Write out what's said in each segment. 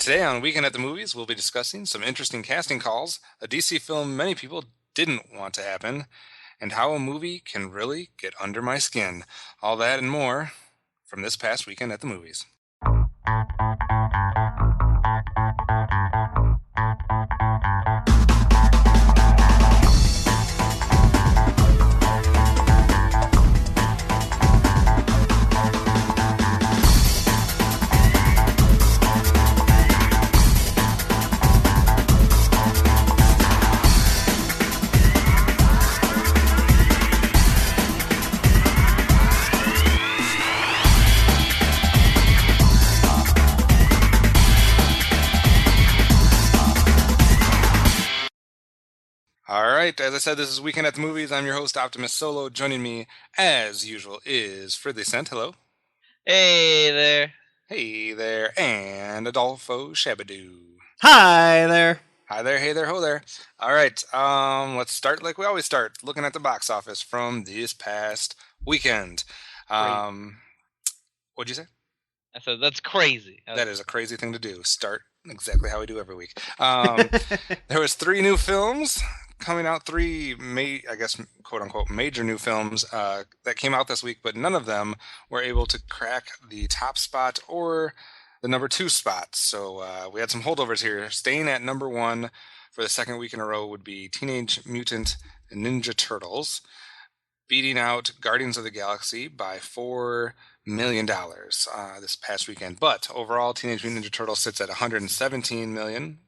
Today on Weekend at the Movies, we'll be discussing some interesting casting calls, a DC film many people didn't want to happen, and how a movie can really get under my skin. All that and more from this past weekend at the movies. All right, as I said, this is Weekend at the Movies. I'm your host, Optimus Solo. Joining me, as usual, is Fridley Cent. Hello. Hey there. Hey there. And Adolfo Shabadoo. Hi there. Hi there, hey there, ho there. All right, let's start like we always start, looking at the box office from this past weekend. What'd you say? I said, that's crazy. That is a crazy thing to do. Start exactly how we do every week. There was 3 new films coming out, 3, quote-unquote, major new films that came out this week, but none of them were able to crack the top spot or the number 2 spot. So we had some holdovers here. Staying at number 1 for the second week in a row would be Teenage Mutant Ninja Turtles, beating out Guardians of the Galaxy by $4 million this past weekend. But overall, Teenage Mutant Ninja Turtles sits at $117 million,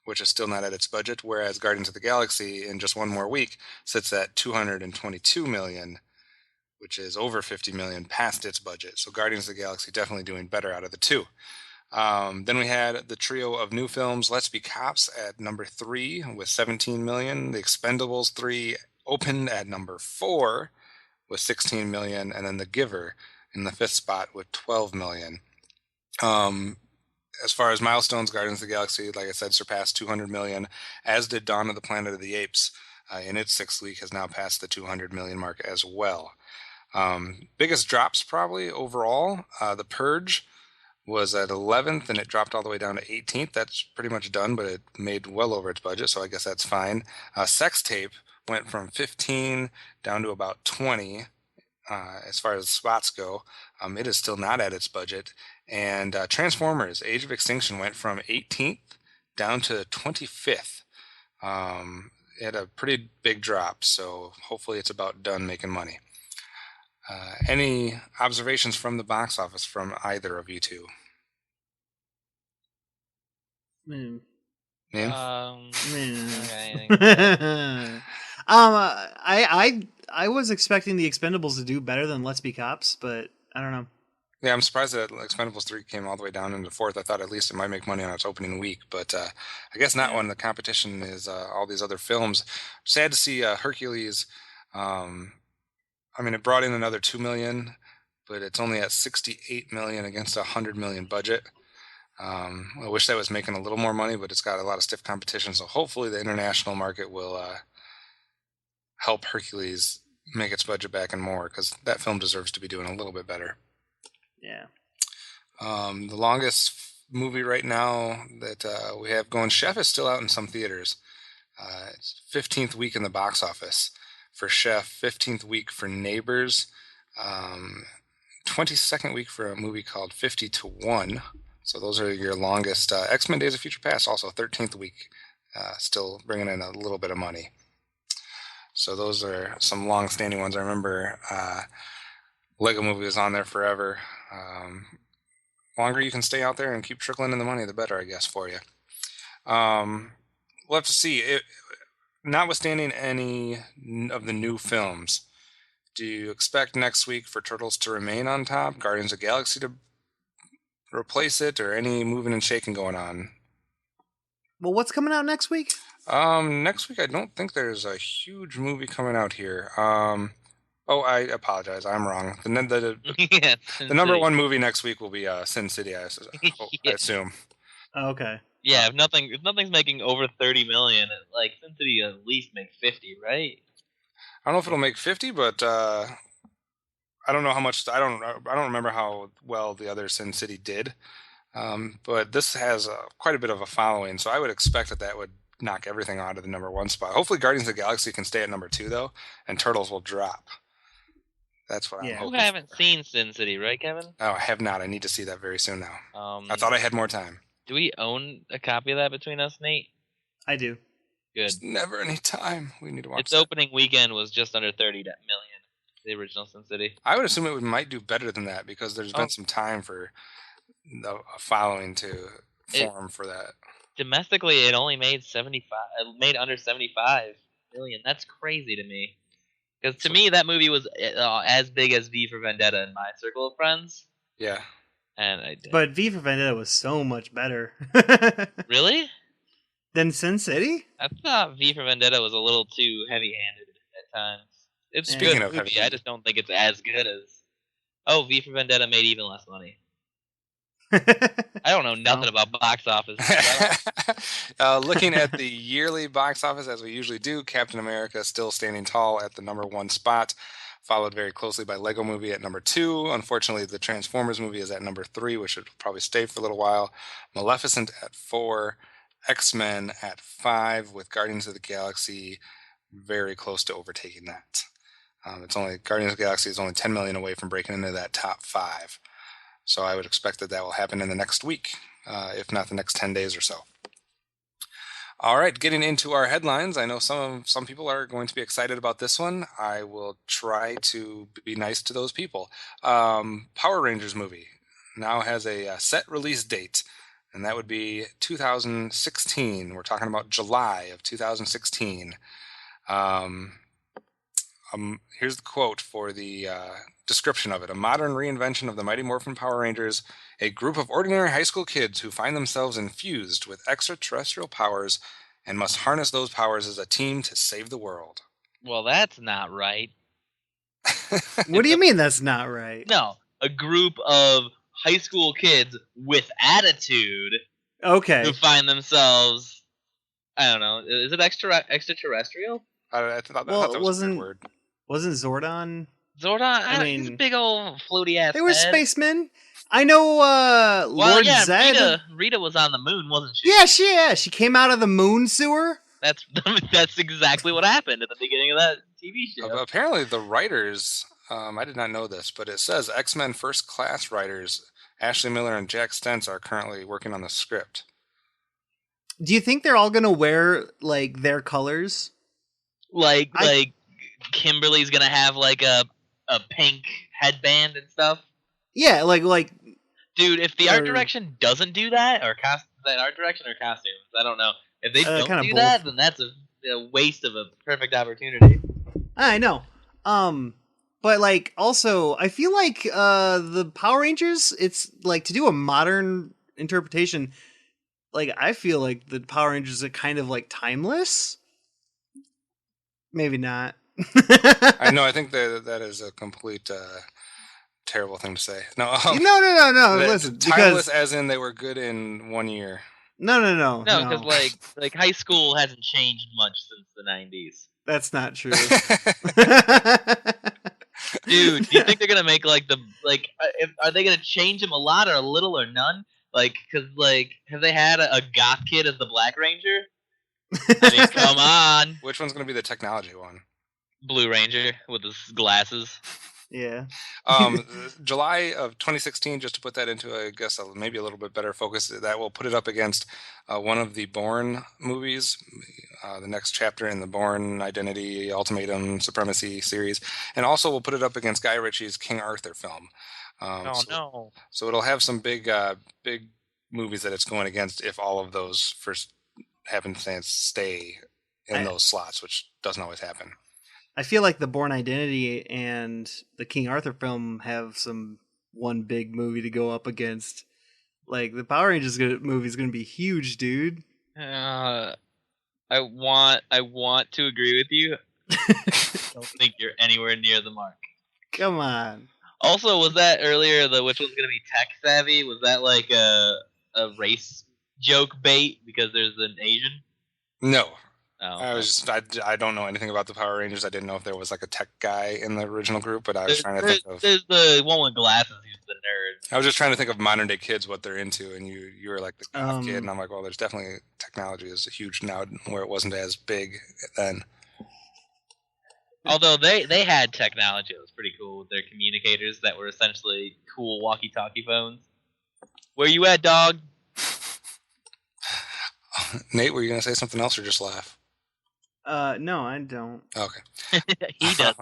which is still not at its budget, whereas Guardians of the Galaxy, in just one more week, sits at $222 million, which is over $50 million past its budget. So Guardians of the Galaxy definitely doing better out of the two. Then we had the trio of new films, Let's Be Cops at number 3 with $17 million. The Expendables 3 opened at number 4 with $16 million. And then The Giver in the 5th spot with $12 million. As far as milestones, Guardians of the Galaxy, like I said, surpassed $200 million, as did Dawn of the Planet of the Apes. In its 6th week has now passed the $200 million mark as well. Biggest drops probably overall, The Purge was at 11th, and it dropped all the way down to 18th. That's pretty much done, but it made well over its budget, so I guess that's fine. Sex Tape went from 15 down to about 20 as far as spots go. It is still not at its budget. And Transformers, Age of Extinction went from 18th down to 25th. It had a pretty big drop, so hopefully it's about done making money. Any observations from the box office from either of you two? Yeah. I was expecting the Expendables to do better than Let's Be Cops, but I don't know. Yeah, I'm surprised that Expendables 3 came all the way down into 4th. I thought at least it might make money on its opening week, but I guess not when the competition is all these other films. Sad to see Hercules. It brought in another $2 million, but it's only at $68 million against a $100 million budget. I wish that was making a little more money, but it's got a lot of stiff competition, so hopefully the international market will help Hercules make its budget back and more, because that film deserves to be doing a little bit better. Yeah. The longest movie right now that we have going, Chef, is still out in some theaters. It's 15th week in the box office for Chef, 15th week for Neighbors, 22nd week for a movie called 50 to 1. So those are your longest. X-Men Days of Future Past, also 13th week, still bringing in a little bit of money. So those are some long-standing ones. I remember Lego Movie was on there forever. Longer you can stay out there and keep trickling in the money, the better, I guess, for you. We'll have to see. Notwithstanding any of the new films, do you expect next week for Turtles to remain on top, Guardians of the Galaxy to replace it, or any moving and shaking going on? Well, what's coming out next week? Next week I don't think there's a huge movie coming out here. I apologize. I'm wrong. The number 1 movie next week will be Sin City, I assume. Oh, okay. Yeah, if nothing's making over 30 million, like Sin City at least make 50, right? I don't know if it'll make 50, but I don't know how much. I don't remember how well the other Sin City did. But this has quite a bit of a following, so I would expect that would knock everything out of the number one spot. Hopefully, Guardians of the Galaxy can stay at number two, though, and Turtles will drop. That's what I'm Yeah. You hoping haven't for. seen Sin City, right, Kevin? Oh, I have not. I need to see that very soon now. Um, I thought I had more time. do we own a copy of that between us, Nate? I do. Good. There's never any time. We need to watch Its that. opening weekend was just under 30 million. The original Sin City. I would assume might do better than that because there's been Oh. some time for a following to form for that. Domestically, it only made 75. It made under 75 million. That's crazy to me. Because to me, that movie was as big as V for Vendetta in my circle of friends. Yeah. And But V for Vendetta was so much better. Really? Than Sin City? I thought V for Vendetta was a little too heavy-handed at times. It's a Speaking good of movie. I heavy-handed. just don't think it's as good as. Oh, V for Vendetta made even less money. I don't know nothing about box office. Looking at the yearly box office, as we usually do, Captain America still standing tall at the number one spot, followed very closely by Lego Movie at number 2. Unfortunately, the Transformers movie is at number 3, which should probably stay for a little while. Maleficent at 4, X-Men at 5, with Guardians of the Galaxy very close to overtaking that. It's only Guardians of the Galaxy is only 10 million away from breaking into that top 5. So I would expect that will happen in the next week, if not the next 10 days or so. All right, getting into our headlines. I know some people are going to be excited about this one. I will try to be nice to those people. Power Rangers movie now has a set release date, and that would be 2016. We're talking about July of 2016. Here's the quote for the description of it. A modern reinvention of the Mighty Morphin Power Rangers, a group of ordinary high school kids who find themselves infused with extraterrestrial powers and must harness those powers as a team to save the world. Well, that's not right. What do you mean that's not right? No, a group of high school kids with attitude Okay. who find themselves. I don't know. Is it extraterrestrial? I thought Well, that was a weird word. Wasn't Zordon? Zordon? mean, he's a big old floaty ass. They were head. spacemen. I know Well, Lord yeah, Zed. Rita was on the moon, wasn't she? Yeah, she came out of the moon sewer. That's exactly what happened at the beginning of that TV show. Apparently, the writers, I did not know this, but it says X-Men First Class writers Ashley Miller and Jack Stentz are currently working on the script. Do you think they're all gonna wear like their colors? Like Kimberly's gonna have like a pink headband and stuff. Yeah, like Dude, if the art direction doesn't do that, or that art direction or costumes, I don't know. If they don't kinda do both. that, then that's a waste of a perfect opportunity. I know. But like also I feel like the Power Rangers, it's like to do a modern interpretation, like I feel like the Power Rangers are kind of like timeless. Maybe not. I know. I think that is a complete terrible thing to say. No, No. Listen, timeless because as in they were good in 1 year. no. No, because like high school hasn't changed much since the 90s. That's not true. Dude, do you think they're gonna make are they gonna change them a lot or a little or none? Like, cause like, have they had a goth kid as the Black Ranger? I mean, come on, Which one's going to be the technology one? Blue Ranger with his glasses. Yeah. July of 2016, just to put that into, I guess, maybe a little bit better focus, that will put it up against one of the Bourne movies, the next chapter in the Bourne Identity, Ultimatum, Supremacy series, and also we'll put it up against Guy Ritchie's King Arthur film. No. So it'll have some big movies that it's going against if all of those first happenstance stay in those slots, which doesn't always happen. I feel like the Bourne Identity and the King Arthur film have one big movie to go up against. Like the Power Rangers movie is going to be huge, dude. I want to agree with you. I don't think you're anywhere near the mark. Come on. Also, was that earlier which one's gonna be tech savvy? Was that like a race joke bait because there's an Asian? No. Oh, I well. was just, I don't know anything about the Power Rangers. I didn't know if there was like a tech guy in the original group, but I was trying to think of. There's the one with glasses who's the nerd. I was just trying to think of modern day kids what they're into, and you were like the goth kid, and Um, I'm like, well, there's definitely technology is huge now where it wasn't as big then. Although they had technology that was pretty cool with their communicators that were essentially cool walkie-talkie phones. Where you at, dog? Nate, were you gonna say something else or just laugh? no, I don't. Okay. He does.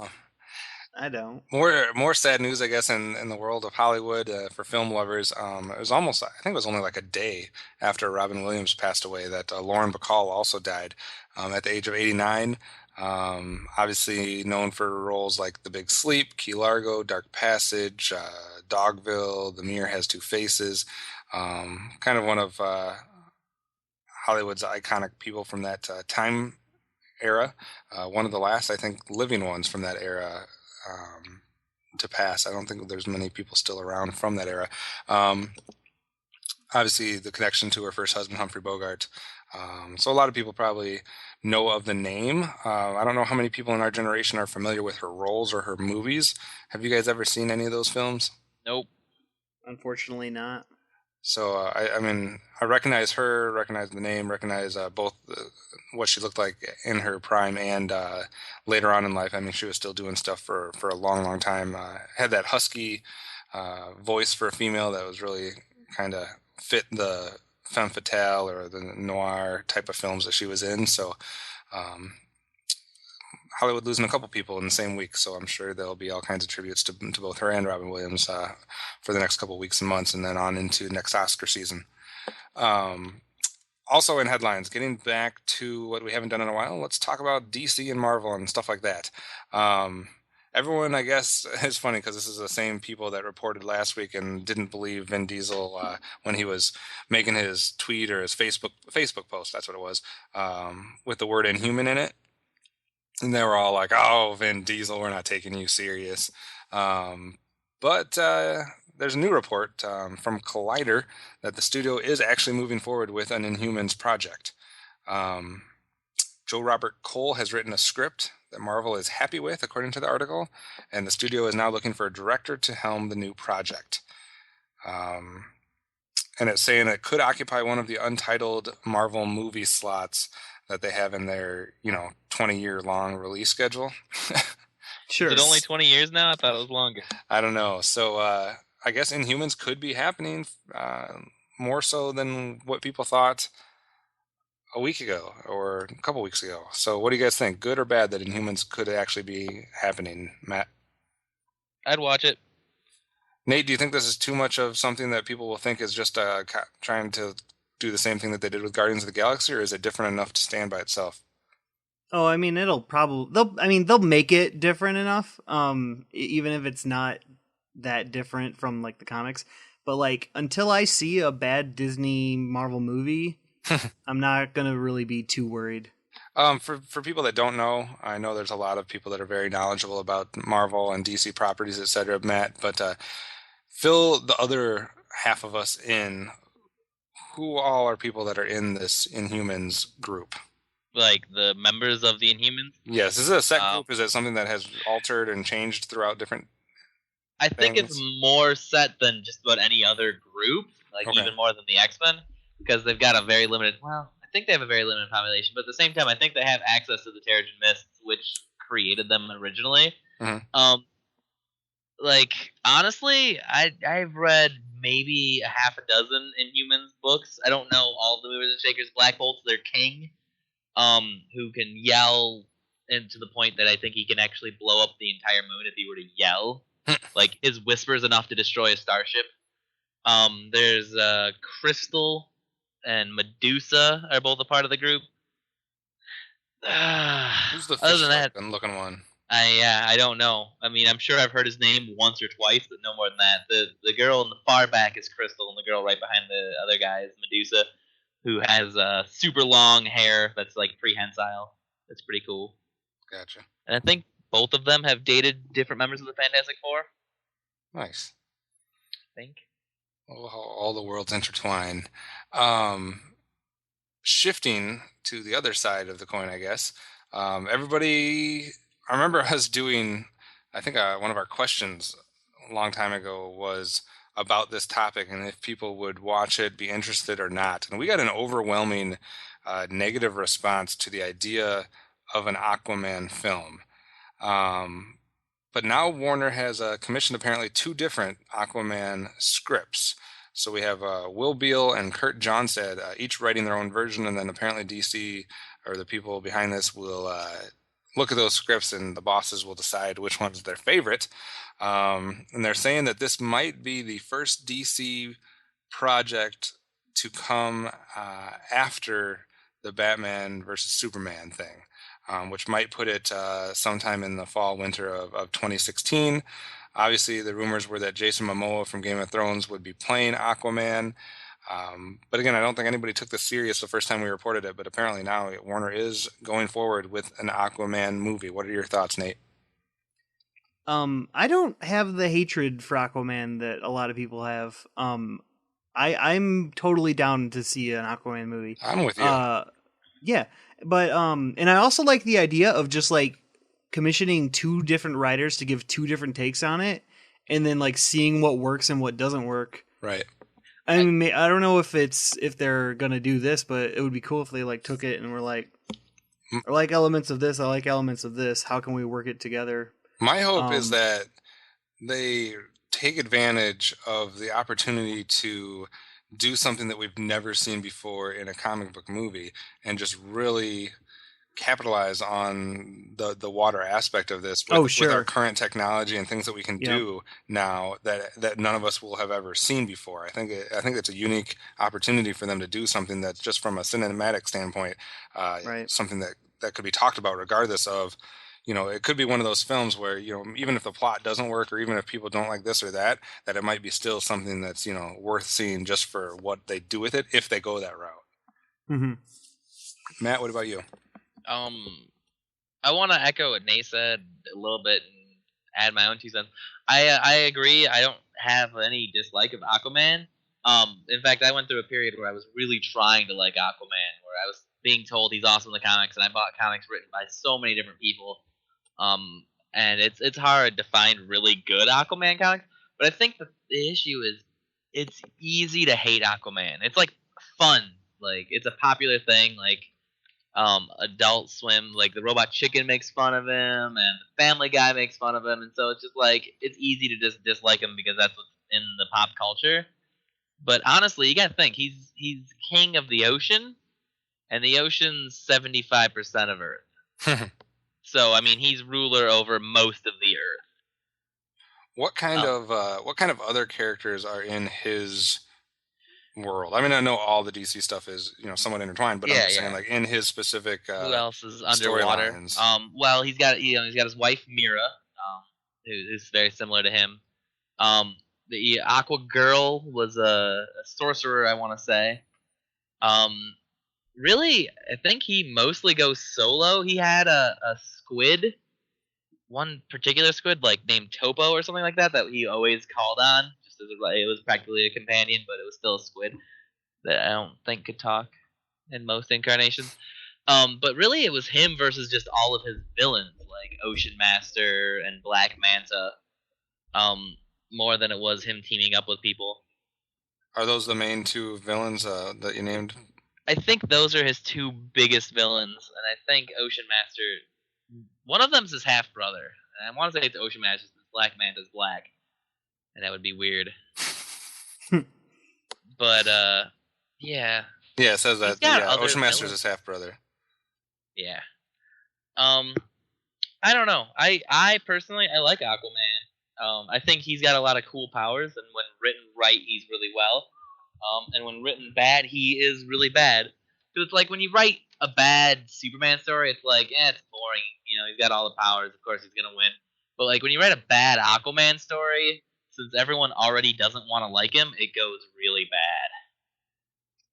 I don't. More sad news, I guess, in the world of Hollywood for film lovers. It was almost, I think it was only like a day after Robin Williams passed away that Lauren Bacall also died at the age of 89. Obviously known for roles like The Big Sleep, Key Largo, Dark Passage, Dogville, The Mirror Has Two Faces. Kind of one of Hollywood's iconic people from that time era. One of the last, I think, living ones from that era to pass. I don't think there's many people still around from that era. Um, Obviously, the connection to her first husband, Humphrey Bogart. So a lot of people probably know of the name. I don't know how many people in our generation are familiar with her roles or her movies. Have you guys ever seen any of those films? Nope. Unfortunately, not. So I mean, I recognize her, recognize the name, recognize both what she looked like in her prime and later on in life. I mean, she was still doing stuff for a long, long time. Had that husky voice for a female that was really kind of fit the femme fatale or the noir type of films that she was in. So um, Hollywood losing a couple people in the same week, so I'm sure there'll be all kinds of tributes to both her and Robin Williams for the next couple weeks and months, and then on into next Oscar season. Um, Also in headlines, getting back to what we haven't done in a while, let's talk about DC and Marvel and stuff like that. Everyone, I guess, it's funny because this is the same people that reported last week and didn't believe Vin Diesel when he was making his tweet or his Facebook post. That's what it was, with the word "inhuman" in it. And they were all like, "Oh, Vin Diesel, we're not taking you serious." Um, but there's a new report from Collider that the studio is actually moving forward with an Inhumans project. Um, Joe Robert Cole has written a script that Marvel is happy with, according to the article, and the studio is now looking for a director to helm the new project. Um, and it's saying it could occupy one of the untitled Marvel movie slots that they have in their 20-year long release schedule. Sure. Is it only 20 years now? I thought it was longer. I don't know. So I guess Inhumans could be happening more so than what people thought a week ago or a couple weeks ago. So what do you guys think? Good or bad that Inhumans could actually be happening, Matt? I'd watch it. Nate, do you think this is too much of something that people will think is just trying to do the same thing that they did with Guardians of the Galaxy, or is it different enough to stand by itself? Oh, I mean, they'll make it different enough. Even if it's not that different from like the comics, but like until I see a bad Disney Marvel movie, I'm not gonna really be too worried. For people that don't know, I know there's a lot of people that are very knowledgeable about Marvel and DC properties, etc., Matt, but fill the other half of us in. Who all are people that are in this Inhumans group? Like the members of the Inhumans. Yes, is it a set group? Is it something that has altered and changed throughout different I think things? it's more set than just about any other group, like Okay. even more than the X-Men, because they've got a very limited. Well, I think they have a very limited population, but at the same time, I think they have access to the Terrigen Mists, which created them originally. Mhm. Like honestly, I've read maybe a half a dozen Inhumans books. I don't know all of the movers and shakers. Black Bolt's their king, who can yell, and to the point that I think he can actually blow up the entire moon if he were to yell. Like his whisper is enough to destroy a starship. There's Crystal and Medusa are both a part of the group. Who's the Other than that, looking one? I don't know. I mean, I'm sure I've heard his name once or twice, but no more than that. The girl in the far back is Crystal, and the girl right behind the other guy is Medusa, who has super long hair that's like prehensile. That's pretty cool. Gotcha. And I think both of them have dated different members of the Fantastic Four. Nice. I think. All the worlds intertwine. Um, shifting to the other side of the coin, I guess. Everybody, I remember us doing, I think one of our questions a long time ago was about this topic and if people would watch it, be interested or not. And we got an overwhelming negative response to the idea of an Aquaman film. Um, but now Warner has commissioned apparently two different Aquaman scripts. So we have Will Beall and Kurt Johnstad each writing their own version, and then apparently DC or the people behind this will look at those scripts, and the bosses will decide which one's their favorite. And they're saying that this might be the first DC project to come after the Batman versus Superman thing, which might put it sometime in the fall, winter of 2016. Obviously, the rumors were that Jason Momoa from Game of Thrones would be playing Aquaman. But again, I don't think anybody took this serious the first time we reported it, but apparently now Warner is going forward with an Aquaman movie. What are your thoughts, Nate? I don't have the hatred for Aquaman that a lot of people have. I'm totally down to see an Aquaman movie. I'm with you. Yeah, but and I also like the idea of just like commissioning two different writers to give two different takes on it, and then like seeing what works and what doesn't work. Right. I mean, I don't know if they're gonna do this, but it would be cool if they like took it and were like, I like elements of this, I like elements of this. How can we work it together? My hope is that they take advantage of the opportunity to do something that we've never seen before in a comic book movie and just really capitalize on the water aspect of this with our current technology and things that we can do now that none of us will have ever seen before. I think it's a unique opportunity for them to do something that's just from a cinematic standpoint, something that could be talked about regardless of, it could be one of those films where, even if the plot doesn't work or even if people don't like this or that it might be still something that's, worth seeing just for what they do with it if they go that route. Mm-hmm. Matt, what about you? I want to echo what Nate said a little bit and add my own 2 cents. I agree. I don't have any dislike of Aquaman. In fact, I went through a period where I was really trying to like Aquaman, where I was being told he's awesome in the comics, and I bought comics written by so many different people. And it's hard to find really good Aquaman comics. But I think the issue is it's easy to hate Aquaman. It's like fun. Like it's a popular thing. Like Adult Swim, like the Robot Chicken makes fun of him, and the Family Guy makes fun of him, and so it's just like it's easy to just dislike him because that's what's in the pop culture. But honestly, you gotta think he's king of the ocean, and the ocean's 75% of Earth. So I mean, he's ruler over most of the Earth. What kind of other characters are in his world? I mean, I know all the DC stuff is somewhat intertwined, but I'm just saying, like in his specific who else is underwater? Well, he's got his wife Mira, who's very similar to him. The Aqua Girl was a sorcerer, I want to say. Really, I think he mostly goes solo. He had a squid, one particular squid, like named Topo or something like that he always called on. Just as it was practically a companion, but it was still a squid that I don't think could talk in most incarnations. But really, it was him versus just all of his villains, like Ocean Master and Black Manta, more than it was him teaming up with people. Are those the main two villains that you named? I think those are his two biggest villains, and I think Ocean Master, one of them's his half brother. And I want to say it's Ocean Master since Black Manta's black, and that would be weird. But yeah. Yeah, it says that. Yeah, Ocean Master's his half brother. Yeah. I don't know. I personally like Aquaman. I think he's got a lot of cool powers, and when written right, he's really well. And when written bad, he is really bad. So it's like when you write a bad Superman story, it's like, it's boring. He's got all the powers. Of course, he's gonna win. But like when you write a bad Aquaman story, since everyone already doesn't want to like him, it goes really bad.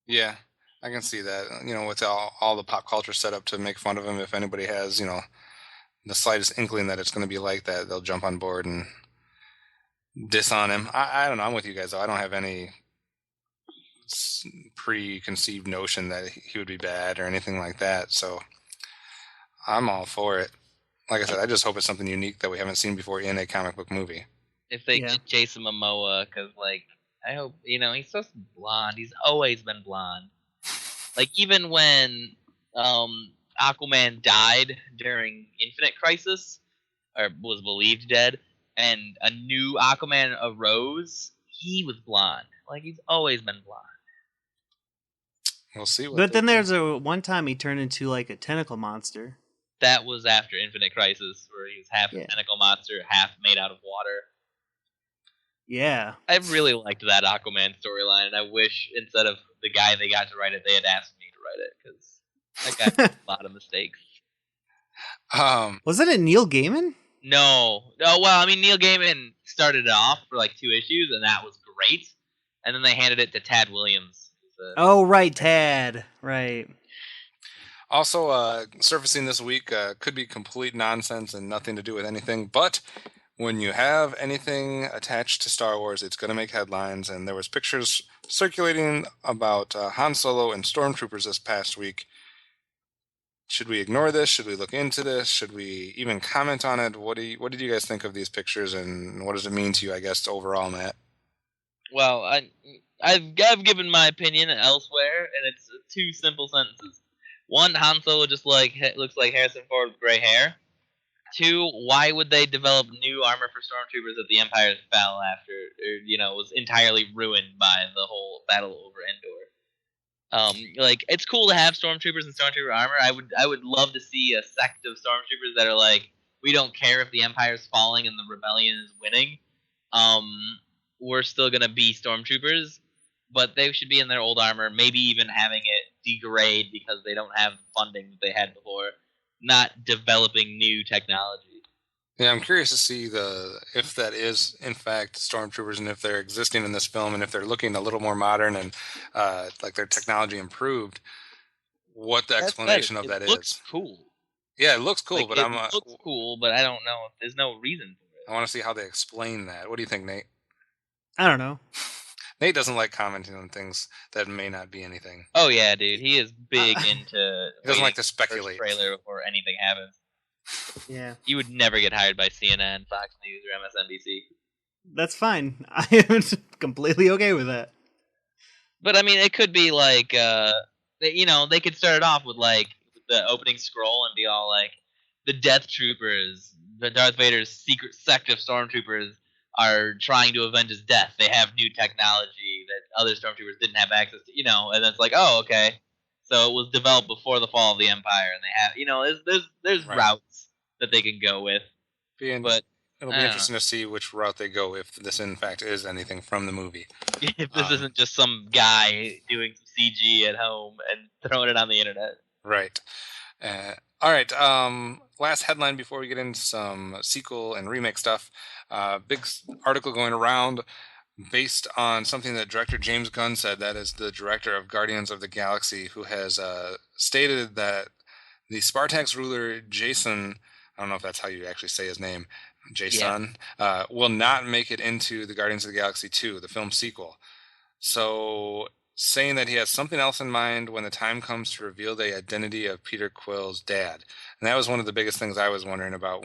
Yeah, I can see that. With all the pop culture set up to make fun of him, if anybody has, the slightest inkling that it's going to be like that, they'll jump on board and diss on him. I don't know. I'm with you guys, though. I don't have any preconceived notion that he would be bad or anything like that. So I'm all for it. Like I said, I just hope it's something unique that we haven't seen before in a comic book movie. If they Yeah. get Jason Momoa, because like I hope he's supposed to be blonde. He's always been blonde. Like even when Aquaman died during Infinite Crisis, or was believed dead, and a new Aquaman arose, he was blonde. Like he's always been blonde. We'll see what. But then there's a one time he turned into like a tentacle monster. That was after Infinite Crisis, where he was half a tentacle monster, half made out of water. Yeah. I really liked that Aquaman storyline, and I wish instead of the guy they got to write it, they had asked me to write it, because that guy made a lot of mistakes. Was it Neil Gaiman? No. Oh, well, I mean, Neil Gaiman started it off for like 2 issues, and that was great. And then they handed it to Tad Williams. Oh, right, Tad. Right. Also, surfacing this week could be complete nonsense and nothing to do with anything, but when you have anything attached to Star Wars, it's going to make headlines, and there was pictures circulating about Han Solo and Stormtroopers this past week. Should we ignore this? Should we look into this? Should we even comment on it? What did you guys think of these pictures, and what does it mean to you, I guess, overall, Matt? Well, I've given my opinion elsewhere, and it's 2 simple sentences. 1, Han Solo just looks like Harrison Ford with gray hair. 2, why would they develop new armor for stormtroopers that the Empire fell after, or was entirely ruined by the whole battle over Endor? It's cool to have stormtroopers and stormtrooper armor. I would love to see a sect of stormtroopers that are like, we don't care if the Empire's falling and the rebellion is winning. We're still gonna be stormtroopers, but they should be in their old armor, maybe even having it degrade because they don't have the funding that they had before, not developing new technology. Yeah, I'm curious to see if that is in fact stormtroopers, and if they're existing in this film, and if they're looking a little more modern and like their technology improved. What the explanation of that is? It looks cool. Yeah, it looks cool, but it looks cool, but I don't know. There's no reason for it. I want to see how they explain that. What do you think, Nate? I don't know. Nate doesn't like commenting on things that may not be anything. Oh yeah, dude, he is big into. He doesn't like to speculate. Trailer before anything happens. Yeah. You would never get hired by CNN, Fox News, or MSNBC. That's fine. I am completely okay with that. But I mean, it could be like, they could start it off with like the opening scroll and be all like, the Death Troopers, the Darth Vader's secret sect of stormtroopers, are trying to avenge his death. They have new technology that other stormtroopers didn't have access to, and it's like, oh, okay. So it was developed before the fall of the Empire, and they have, there's right. routes that they can go with. But it'll be interesting to see which route they go, if this in fact is anything from the movie. If this isn't just some guy doing some CG at home and throwing it on the internet. Right. All right. Last headline before we get into some sequel and remake stuff. Big article going around based on something that director James Gunn said. That is the director of Guardians of the Galaxy, who has stated that the Spartax ruler Jason, I don't know if that's how you actually say his name, Jason, will not make it into the Guardians of the Galaxy 2, the film sequel. So, saying that he has something else in mind when the time comes to reveal the identity of Peter Quill's dad. And that was one of the biggest things I was wondering about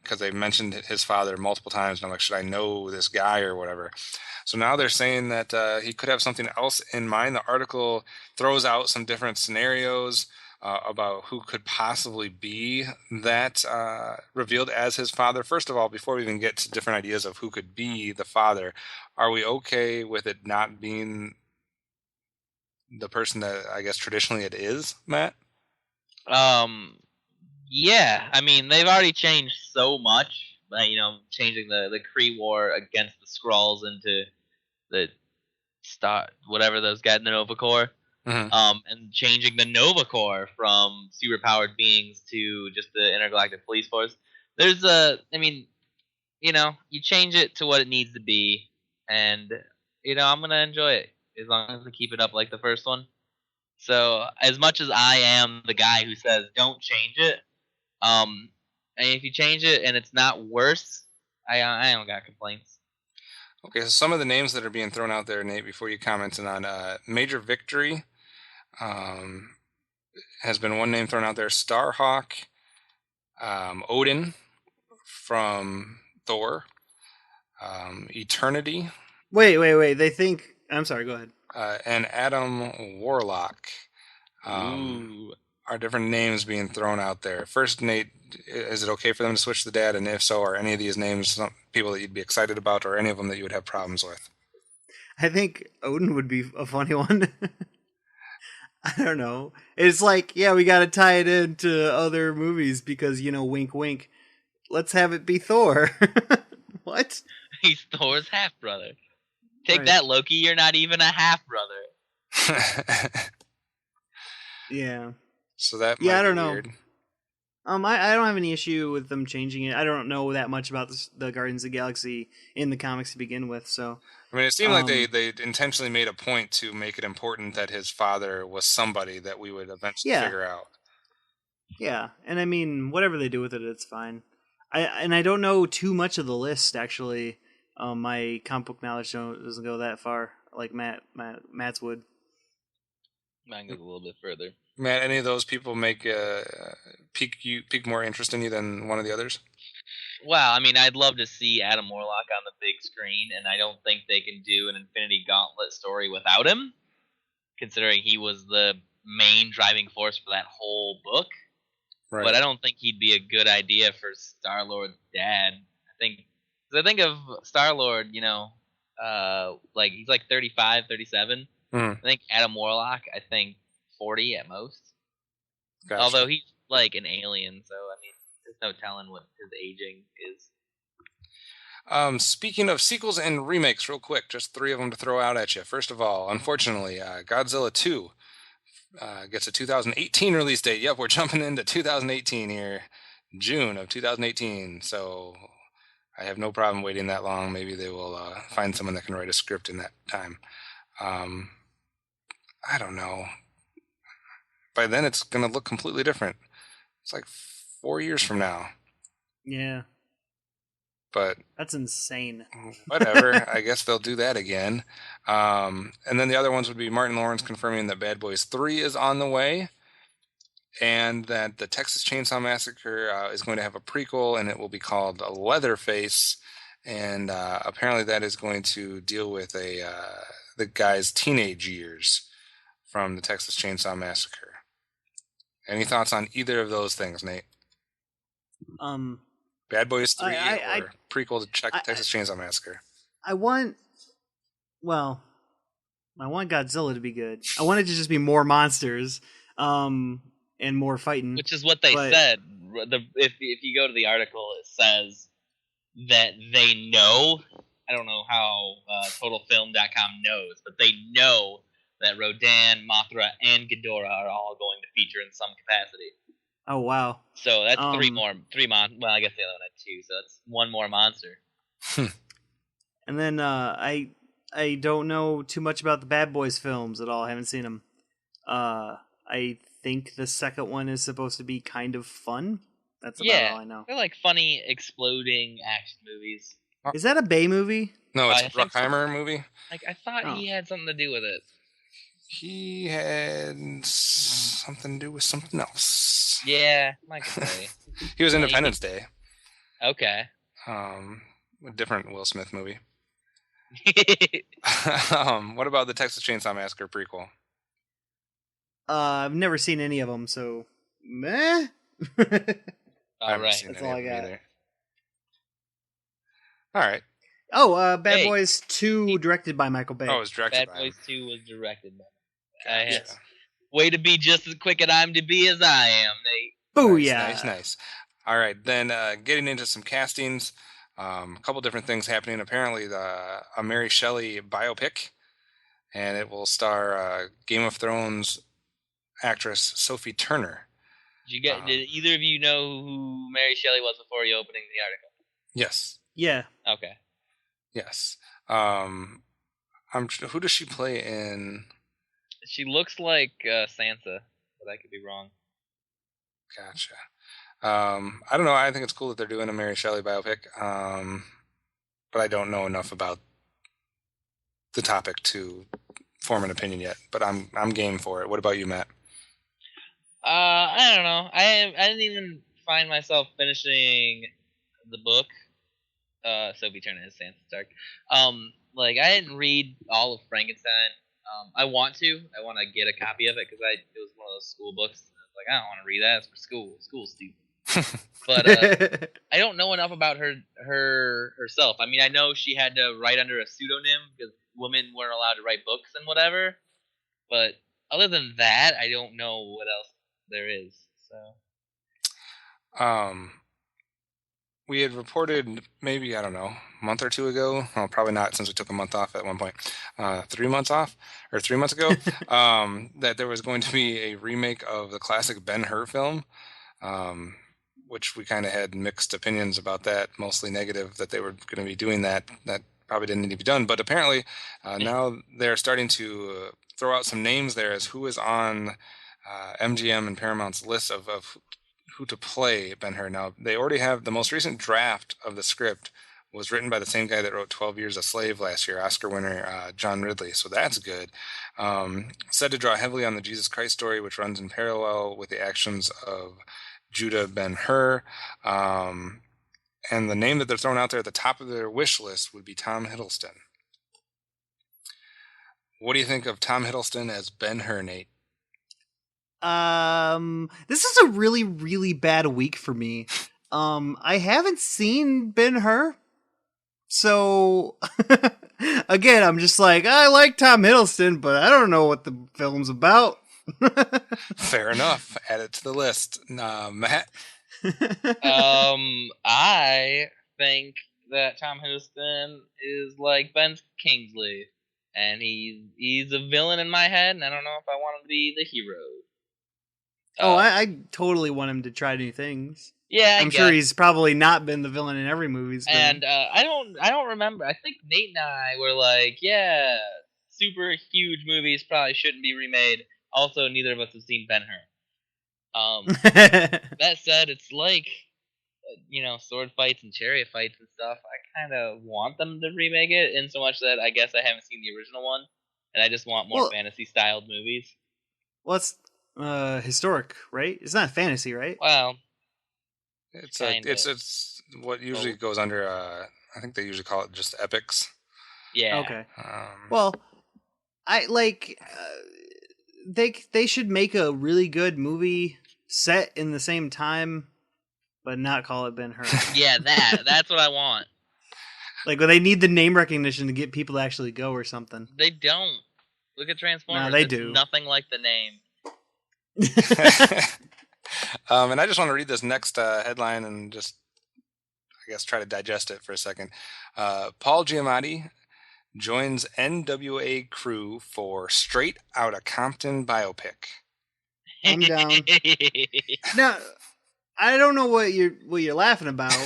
because they mentioned his father multiple times, and I'm like, should I know this guy or whatever? So now they're saying that he could have something else in mind. The article throws out some different scenarios about who could possibly be that revealed as his father. First of all, before we even get to different ideas of who could be the father, are we okay with it not being the person that I guess traditionally it is, Matt? Yeah. I mean, they've already changed so much. Changing the Kree War against the Skrulls into the whatever those guys in the Nova Corps. Mm-hmm. And changing the Nova Corps from superpowered beings to just the Intergalactic Police Force. There's you change it to what it needs to be, and I'm gonna enjoy it as long as they keep it up like the first one. So as much as I am the guy who says don't change it, and if you change it and it's not worse, I don't got complaints. Okay, so some of the names that are being thrown out there, Nate, before you commented on Major Victory, um, has been one name thrown out there. Starhawk, Odin from Thor, Eternity, Wait. They think. I'm sorry. Go ahead. and Adam Warlock um, Ooh. are different names being thrown out there. First, Nate, is it okay for them to switch the dad? And if so, are any of these names some people that you'd be excited about, or any of them that you would have problems with? I think Odin would be a funny one. I don't know. It's like, yeah, we got to tie it into other movies because, wink, wink. Let's have it be Thor. What? He's Thor's half brother. Take Right. that, Loki. You're not even a half brother. Yeah. So that Yeah, might I be don't know. weird. I don't have any issue with them changing it. I don't know that much about the Guardians of the Galaxy in the comics to begin with, so I mean, it seemed like um they intentionally made a point to make it important that his father was somebody that we would eventually yeah, figure out. yeah. And I mean, whatever they do with it, it's fine. I don't know too much of the list actually. My comic book knowledge doesn't go that far like Matt's would. Mine goes a little bit further. Matt, any of those people make pique more interest in you than one of the others? Well, I mean, I'd love to see Adam Warlock on the big screen, and I don't think they can do an Infinity Gauntlet story without him, considering he was the main driving force for that whole book. Right. But I don't think he'd be a good idea for Star Lord's dad. I think of Star Lord, like he's like 35, 37. Hmm. I think Adam Warlock, 40 at most. Gotcha. Although he's like an alien, so I mean, there's no telling what his aging is. Speaking of sequels and remakes, real quick, just three of them to throw out at you. First of all, unfortunately, Godzilla 2 gets a 2018 release date. Yep, we're jumping into 2018 here, June of 2018. So I have no problem waiting that long. Maybe they will find someone that can write a script in that time. I don't know. By then, it's going to look completely different. It's like 4 years from now. Yeah, But that's insane. whatever. I guess they'll do that again. And then the other ones would be Martin Lawrence confirming that Bad Boys 3 is on the way, and that the Texas Chainsaw Massacre is going to have a prequel, and it will be called Leatherface. And apparently, that is going to deal with the guy's teenage years from the Texas Chainsaw Massacre. Any thoughts on either of those things, Nate? Um, Bad Boys 3 I or prequel to I, Texas Chainsaw Massacre? I want. Well, I want Godzilla to be good. I want it to just be more monsters, and more fighting. Which is what they but- said. If you go to the article, it says that they know. I don't know how TotalFilm.com knows, but they know that Rodan, Mothra, and Ghidorah are all going to feature in some capacity. Oh wow! So that's three Well, I guess the other one had two, so that's one more monster. And then I don't know too much about the Bad Boys films at all. I haven't seen them. I think the second one is supposed to be kind of fun. That's about all I know. They're like funny, exploding action movies. Is that a Bay movie? No, it's I a think so. Bruckheimer movie. Like I thought he had something to do with it. He had something to do with something else. Yeah, I can say. He was Independence Day. Okay. A different Will Smith movie. What about the Texas Chainsaw Massacre prequel? I've never seen any of them, so meh. I haven't All right. seen That's any all of I them got. either. All right. Oh, Bad Hey. Boys 2, directed by Michael Bay. Oh, it was directed Bad by him. Boys 2 was directed by. Yes. Way to be just as quick at IMDb as I am, Nate. Booyah! Nice. All right, then getting into some castings, a couple different things happening. Apparently, a Mary Shelley biopic, and it will star Game of Thrones actress Sophie Turner. Did either of you know who Mary Shelley was before you opening the article? Yes. Yeah. Okay. Yes. Who does she play in? She looks like Sansa, but I could be wrong. Gotcha. I don't know. I think it's cool that they're doing a Mary Shelley biopic, but I don't know enough about the topic to form an opinion yet, but I'm game for it. What about you, Matt? I don't know. I didn't even find myself finishing the book. Sophie Turner as Sansa Stark. Like I didn't read all of Frankenstein. I want to. I want to get a copy of it because it was one of those school books. And I was like, I don't want to read that. It's for school. School's stupid. But I don't know enough about herself. I mean, I know she had to write under a pseudonym because women weren't allowed to write books and whatever. But other than that, I don't know what else there is. So. Um, we had reported maybe, I don't know, a month or two ago. Well, probably not since we took a month off at one point. 3 months off, or 3 months ago, that there was going to be a remake of the classic Ben-Hur film, which we kind of had mixed opinions about that, mostly negative that they were going to be doing that. That probably didn't need to be done. But apparently now they're starting to throw out some names there as who is on MGM and Paramount's list of who to play Ben-Hur. Now, they already have the most recent draft of the script was written by the same guy that wrote 12 Years a Slave last year, Oscar winner John Ridley. So that's good. Said to draw heavily on the Jesus Christ story, which runs in parallel with the actions of Judah Ben-Hur. And the name that they're throwing out there at the top of their wish list would be Tom Hiddleston. What do you think of Tom Hiddleston as Ben-Hur, Nate? This is a really, really bad week for me. I haven't seen Ben-Hur, so again, I'm just like, I like Tom Hiddleston, but I don't know what the film's about. Fair enough. Add it to the list. Matt? I think that Tom Hiddleston is like Ben Kingsley, and he's a villain in my head, and I don't know if I want him to be the hero. I totally want him to try new things. Yeah, I'm sure he's probably not been the villain in every movie. And I don't remember. I think Nate and I were like, yeah, super huge movies probably shouldn't be remade. Also, neither of us have seen Ben-Hur. That said, it's like, sword fights and chariot fights and stuff. I kind of want them to remake it, in so much that I guess I haven't seen the original one, and I just want more fantasy-styled movies. Well, it's historic, right? It's not fantasy, right? Well, it's what usually goes under. I think they usually call it just epics. Yeah. Okay. Well, I like. They should make a really good movie set in the same time, but not call it Ben-Hur. Yeah, that's what I want. Like, well, they need the name recognition to get people to actually go or something. They don't. Look at Transformers. No, they it's do. Nothing like the name. And I just want to read this next headline and just, I guess, try to digest it for a second. Paul Giamatti joins NWA crew for Straight Outta Compton biopic. I'm down. Now, I don't know what you're laughing about.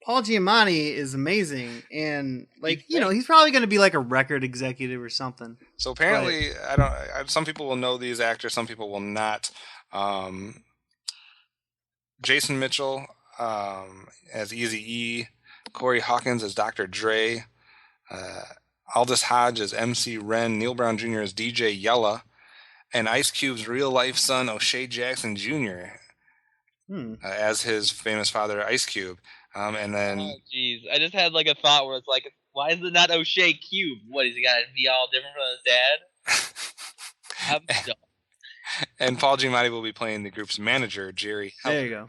Paul Giamatti is amazing, and he's probably going to be like a record executive or something. So apparently, some people will know these actors, some people will not. Jason Mitchell as Eazy-E, Corey Hawkins as Dr. Dre, Aldous Hodge as MC Ren, Neil Brown Jr. as DJ Yella, and Ice Cube's real-life son O'Shea Jackson Jr. As his famous father, Ice Cube. And then... Oh, jeez. I just had like a thought where it's like, why is it not O'Shea Cube? What, is he got to be all different from his dad? I'm dumb. And Paul Giamatti will be playing the group's manager, Jerry Heller. There you go.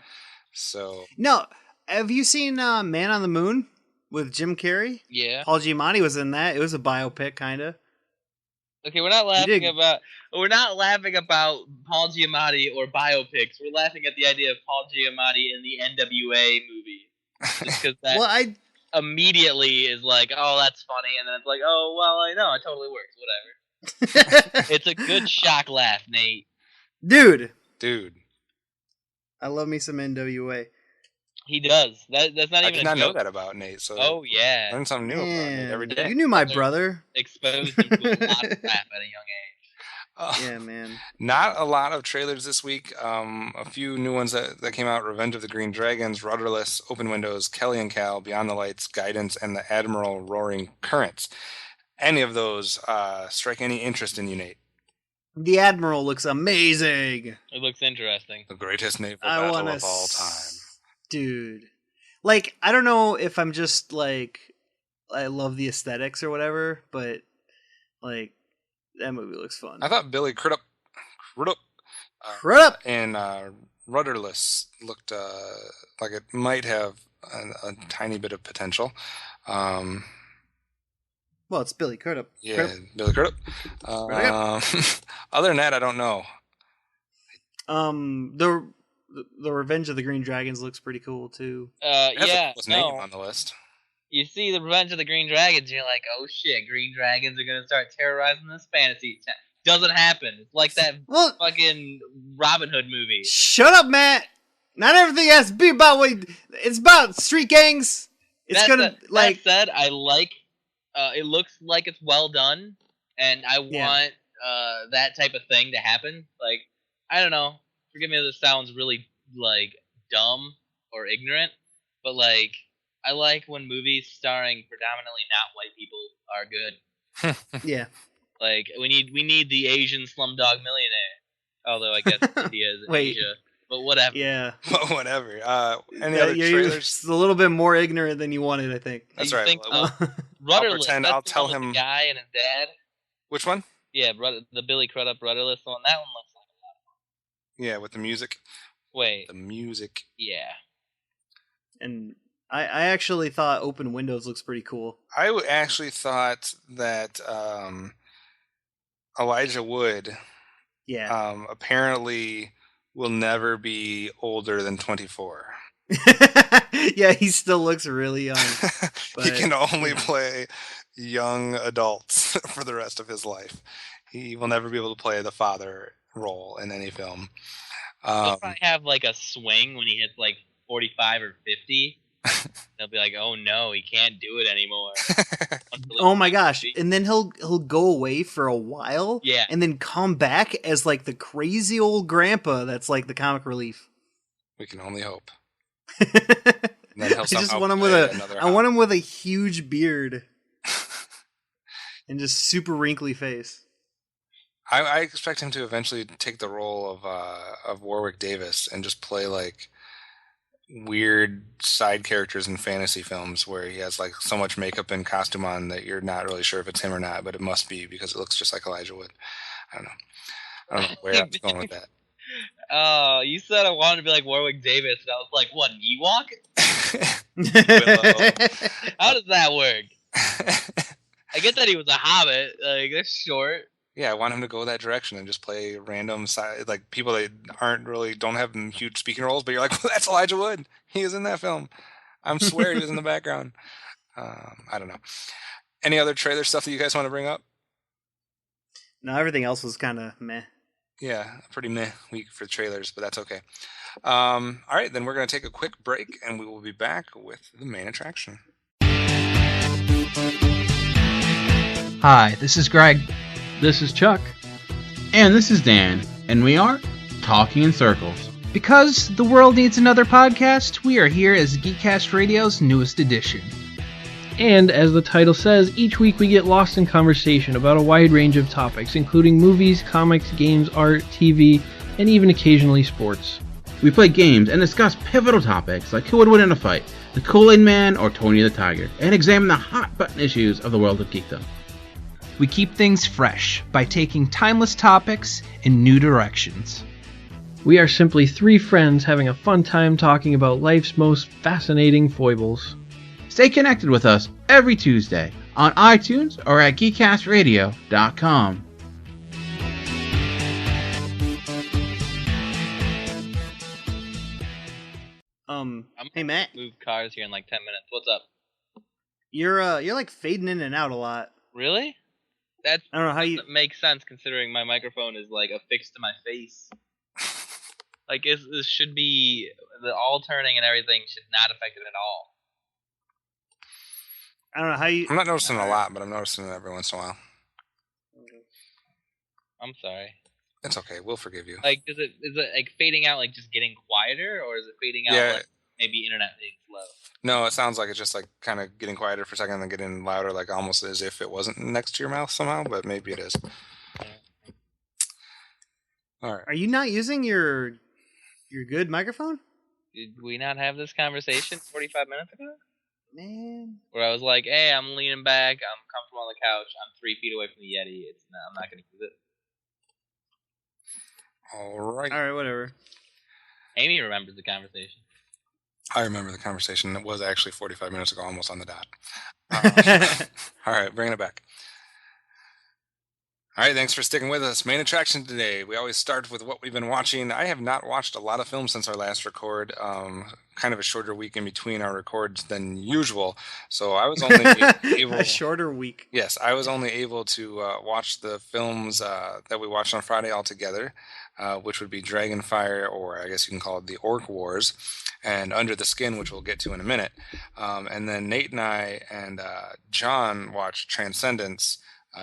So... No, have you seen Man on the Moon with Jim Carrey? Yeah. Paul Giamatti was in that. It was a biopic, kind of. Okay, we're not laughing about Paul Giamatti or biopics. We're laughing at the idea of Paul Giamatti in the NWA movie. Just because that immediately is like, oh, that's funny, and then it's like, oh, well, I know, it totally works, whatever. It's a good shock laugh, Nate. Dude. I love me some NWA. He does. That's not even I did not know that about Nate, so oh, yeah. learn something new about Nate every day. You knew my brother. Exposed him to a lot of crap at a young age. Yeah, man. Not a lot of trailers this week. A few new ones that came out: Revenge of the Green Dragons, Rudderless, Open Windows, Kelly and Cal, Beyond the Lights, Guidance, and the Admiral Roaring Currents. any of those strike any interest in you, Nate? The Admiral looks amazing. It looks interesting. The greatest naval I battle want of all time. Dude. Like, I don't know if I'm just like, I love the aesthetics or whatever, but like, that movie looks fun. I thought Billy Crudup Crudup! and Rudderless looked like it might have a tiny bit of potential. Well, it's Billy Crudup. Yeah, Billy Crudup. Other than that, I don't know. The Revenge of the Green Dragons looks pretty cool too. Yeah. His name on the list. You see the Revenge of the Green Dragons, you're like, oh shit, Green Dragons are gonna start terrorizing this fantasy town. Doesn't happen. It's like that fucking Robin Hood movie. Shut up, Matt. Not everything has to be about what it's about. Street gangs. That said, I like. It looks like it's well done, and I want that type of thing to happen. Like, I don't know. Forgive me if this sounds really like dumb or ignorant, but like, I like when movies starring predominantly not white people are good. Yeah. Like, we need the Asian Slumdog Millionaire. Although I guess India is Asia, but whatever. Yeah. Whatever. Any other trailers? It's a little bit more ignorant than you wanted, I think. That's right. Think, Rudderless. I'll tell him. The guy and his dad. Which one? Yeah, the Billy Crudup Rudderless one. That one looks like a lot of fun. Yeah, with the music. Wait. The music. Yeah. And I actually thought Open Windows looks pretty cool. I actually thought that Elijah Wood apparently will never be older than 24. Yeah, he still looks really young. He can only play young adults for the rest of his life. He will never be able to play the father role in any film. He'll probably have like a swing when he hits like 45 or 50. They'll be like, "Oh no, he can't do it anymore." Oh my gosh! And then he'll go away for a while, and then come back as like the crazy old grandpa that's like the comic relief. We can only hope. I just want him with a huge beard and just super wrinkly face. I expect him to eventually take the role of Warwick Davis and just play like weird side characters in fantasy films where he has like so much makeup and costume on that you're not really sure if it's him or not, but it must be because it looks just like Elijah Wood. I don't know where I'm going with that. Oh, you said I wanted to be like Warwick Davis, and I was like, what, an Ewok? How does that work? I get that he was a hobbit. Like, that's short. Yeah, I want him to go that direction and just play random like people that don't have huge speaking roles, but you're like, well, that's Elijah Wood. He was in that film. I swear he was in the background. I don't know. Any other trailer stuff that you guys want to bring up? No, everything else was kind of meh. Yeah, a pretty meh week for trailers, but that's okay. All right, then we're going to take a quick break, and we will be back with the main attraction. Hi, this is Greg. This is Chuck. And this is Dan. And we are Talking in Circles. Because the world needs another podcast, we are here as Geekcast Radio's newest edition. And as the title says, each week we get lost in conversation about a wide range of topics, including movies, comics, games, art, TV, and even occasionally sports. We play games and discuss pivotal topics like who would win in a fight, the Kool-Aid Man or Tony the Tiger, and examine the hot-button issues of the world of geekdom. We keep things fresh by taking timeless topics in new directions. We are simply three friends having a fun time talking about life's most fascinating foibles. Stay connected with us every Tuesday on iTunes or at geekcastradio.com. Hey Matt, move cars here in like 10 minutes. What's up? You're like fading in and out a lot. Really? That I don't know how you makes sense considering my microphone is like affixed to my face. Like this should be the all turning and everything should not affect it at all. I don't know how you. I'm not noticing a lot, but I'm noticing it every once in a while. I'm sorry. It's okay. We'll forgive you. Like, is it like fading out, like just getting quieter, or is it fading out like maybe internet being slow? No, it sounds like it's just like kind of getting quieter for a second and then getting louder, like almost as if it wasn't next to your mouth somehow, but maybe it is. All right. Are you not using your good microphone? Did we not have this conversation 45 minutes ago? Man. Where I was like, hey, I'm leaning back, I'm comfortable on the couch, I'm 3 feet away from the Yeti. I'm not going to use it. All right. All right, whatever. Amy remembers the conversation. I remember the conversation. It was actually 45 minutes ago, almost on the dot. All right, bringing it back. All right, thanks for sticking with us. Main attraction today. We always start with what we've been watching. I have not watched a lot of films since our last record. Kind of a shorter week in between our records than usual. So I was only able... A shorter week. Yes, I was only able to watch the films that we watched on Friday all together, which would be Dragonfire, or I guess you can call it the Orc Wars, and Under the Skin, which we'll get to in a minute. And then Nate and I and John watched Transcendence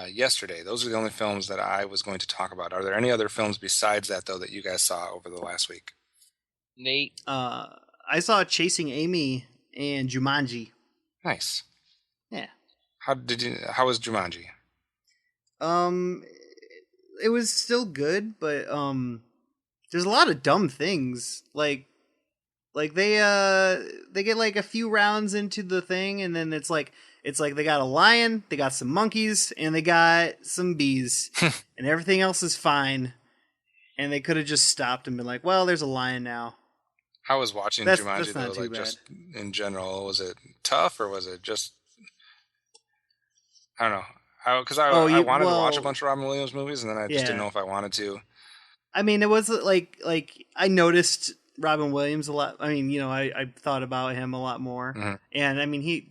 yesterday. Those are the only films that I was going to talk about. Are there any other films besides that, though, that you guys saw over the last week? Nate? I saw Chasing Amy and Jumanji. Nice. Yeah. How was Jumanji? It was still good, but there's a lot of dumb things. Like they get like a few rounds into the thing, and then it's like they got a lion, they got some monkeys, and they got some bees, and everything else is fine. And they could have just stopped and been like, "Well, there's a lion now." How was watching Jumanji though? Like just in general, was it tough or was it just? I don't know. Because I wanted to watch a bunch of Robin Williams movies, and then I just didn't know if I wanted to. I mean, it was like I noticed Robin Williams a lot. I mean, I thought about him a lot more, and I mean, he,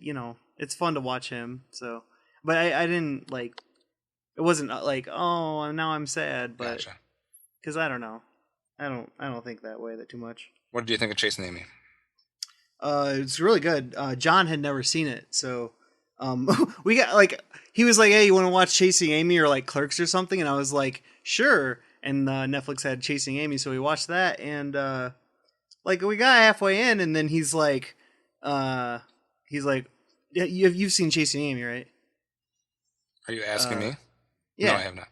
it's fun to watch him. So, but I didn't like. It wasn't like, oh, now I'm sad, but because I don't know, I don't think that way too much. What did you think of Chasing Amy? It's really good. John had never seen it, so we got like, he was like, "Hey, you want to watch Chasing Amy or like Clerks or something?" And I was like, "Sure." And Netflix had Chasing Amy, so we watched that. And like we got halfway in, and then he's like, "Yeah, you've seen Chasing Amy, right?" Are you asking me? Yeah. No, I have not.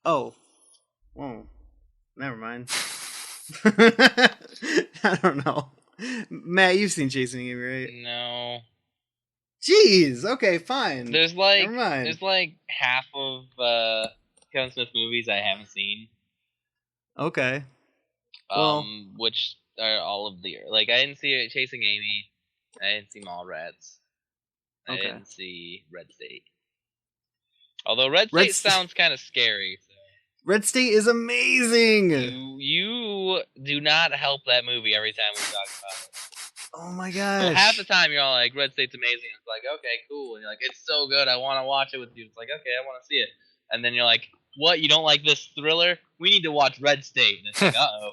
Oh, never mind. I don't know. Matt, you've seen Chasing Amy, right? No. Jeez. Okay, fine. There's like half of Kevin Smith movies I haven't seen. Okay. Well, which are all of the I didn't see Chasing Amy. I didn't see Mallrats. I didn't see Red State. Although Red State sounds kind of scary. So. Red State is amazing. You do not help that movie every time we talk about it. Oh my gosh. So half the time you're all like, Red State's amazing. It's like, okay, cool. And you're like, it's so good. I want to watch it with you. It's like, okay, I want to see it. And then you're like, what? You don't like this thriller? We need to watch Red State. And it's like, uh-oh.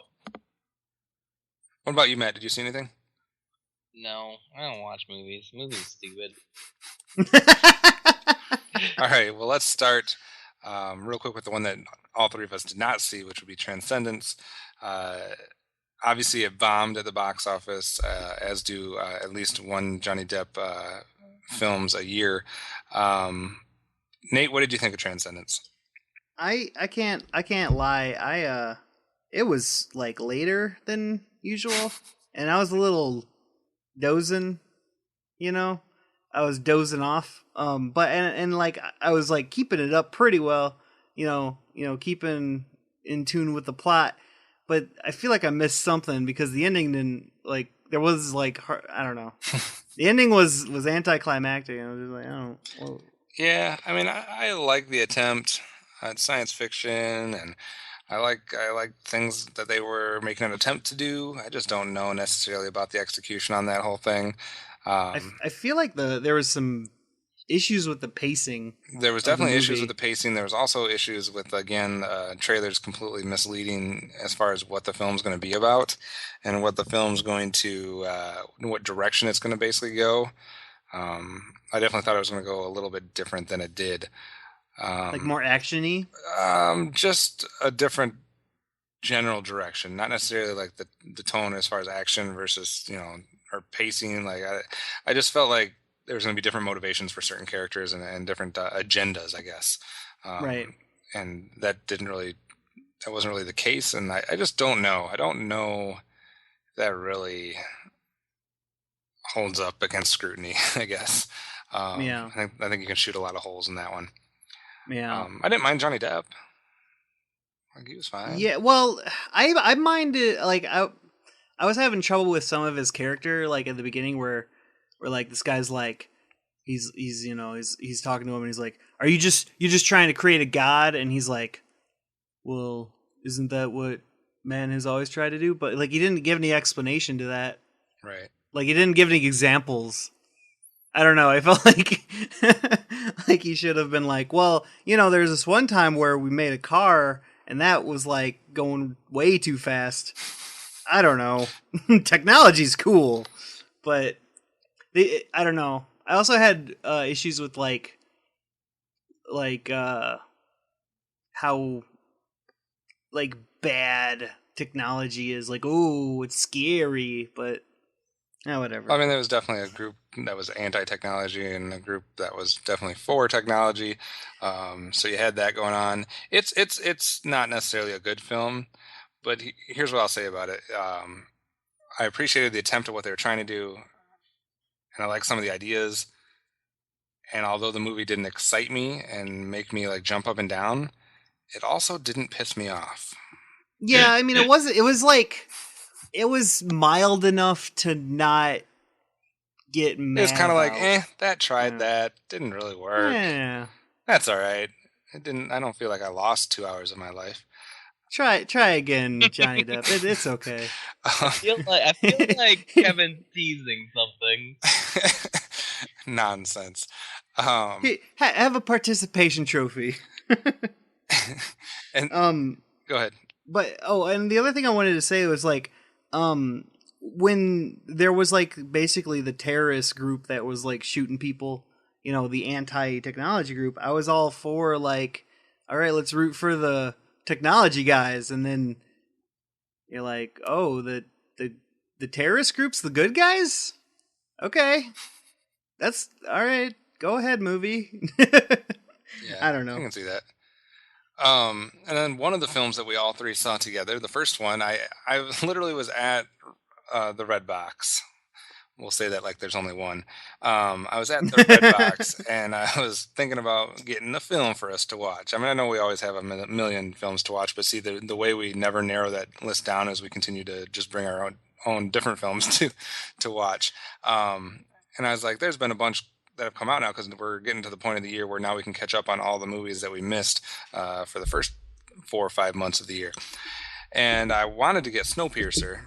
What about you, Matt? Did you see anything? No, I don't watch movies. Movies are stupid. All right, well, let's start real quick with the one that all three of us did not see, which would be Transcendence. Obviously, it bombed at the box office, as do at least one Johnny Depp films a year. Nate, what did you think of Transcendence? I can't lie. It was like later than usual, and I was a little dozing. I was dozing off. But like I was like keeping it up pretty well. Keeping in tune with the plot. But I feel like I missed something because the ending didn't like. There was like I don't know. The ending was anticlimactic. And I was just like, I don't. Well. Yeah, I mean, I like the attempt at science fiction, and I like things that they were making an attempt to do. I just don't know necessarily about the execution on that whole thing. I feel like there was some issues with the pacing. There was definitely issues with the pacing. There was also issues with, again, trailers completely misleading as far as what the film's going to be about and what the film's going to, what direction it's going to basically go. I definitely thought it was going to go a little bit different than it did. Like more action-y? Just a different general direction, not necessarily like the tone as far as action versus, or pacing. Like I just felt like there was going to be different motivations for certain characters and different agendas, I guess. Right. And that wasn't really the case. And I just don't know. I don't know if that really holds up against scrutiny, I guess. Yeah. I think you can shoot a lot of holes in that one. Yeah. I didn't mind Johnny Depp. Like, he was fine. Yeah, well, I minded like I was having trouble with some of his character like at the beginning where like this guy's like he's you know he's talking to him and he's like, "Are you just trying to create a god?" And he's like, "Well, isn't that what man has always tried to do?" But like he didn't give any explanation to that. Right. Like he didn't give any examples. I don't know. I felt like like he should have been like, "Well, you know, there's this one time where we made a car and that was like going way too fast." I don't know. Technology's cool, but I don't know. I also had issues with like how like bad technology is. Like, oh, it's scary, but whatever. I mean, there was definitely a group that was anti-technology and a group that was definitely for technology. So you had that going on. It's not necessarily a good film, but here's what I'll say about it. I appreciated the attempt at what they were trying to do, and I like some of the ideas. And although the movie didn't excite me and make me like jump up and down, it also didn't piss me off. Yeah, I mean, it was mild enough to not get mad. It was kind of like, about. that tried that, didn't really work. Yeah. That's all right. I don't feel like I lost 2 hours of my life. Try again, Johnny Depp. It's okay. I feel like Kevin's teasing something. Nonsense. Hey, have a participation trophy. And go ahead. But and the other thing I wanted to say was like, when there was like basically the terrorist group that was like shooting people, you know, the anti-technology group, I was all for like, all right, let's root for the technology guys, and then you're like, oh, the terrorist group's the good guys? Okay. That's all right. Go ahead, movie. Yeah, I don't know. I can see that. And then one of the films that we all three saw together, the first one, I literally was at the Red Box. We'll say that like there's only one. I was at the Red Box, and I was thinking about getting a film for us to watch. I mean, I know we always have a million films to watch, but see, the way we never narrow that list down is we continue to just bring our own different films to watch. And I was like, there's been a bunch that have come out now because we're getting to the point of the year where now we can catch up on all the movies that we missed for the first 4 or 5 months of the year. And I wanted to get Snowpiercer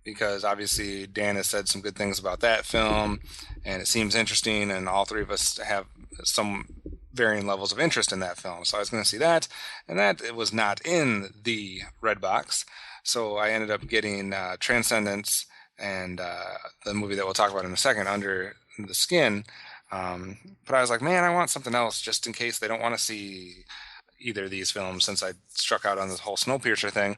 because obviously Dan has said some good things about that film, and it seems interesting, and all three of us have some varying levels of interest in that film. So I was going to see that, and that it was not in the Red Box. So I ended up getting Transcendence and the movie that we'll talk about in a second, Under the Skin. But I was like, man, I want something else just in case they don't want to see either of these films, since I struck out on this whole Snowpiercer thing.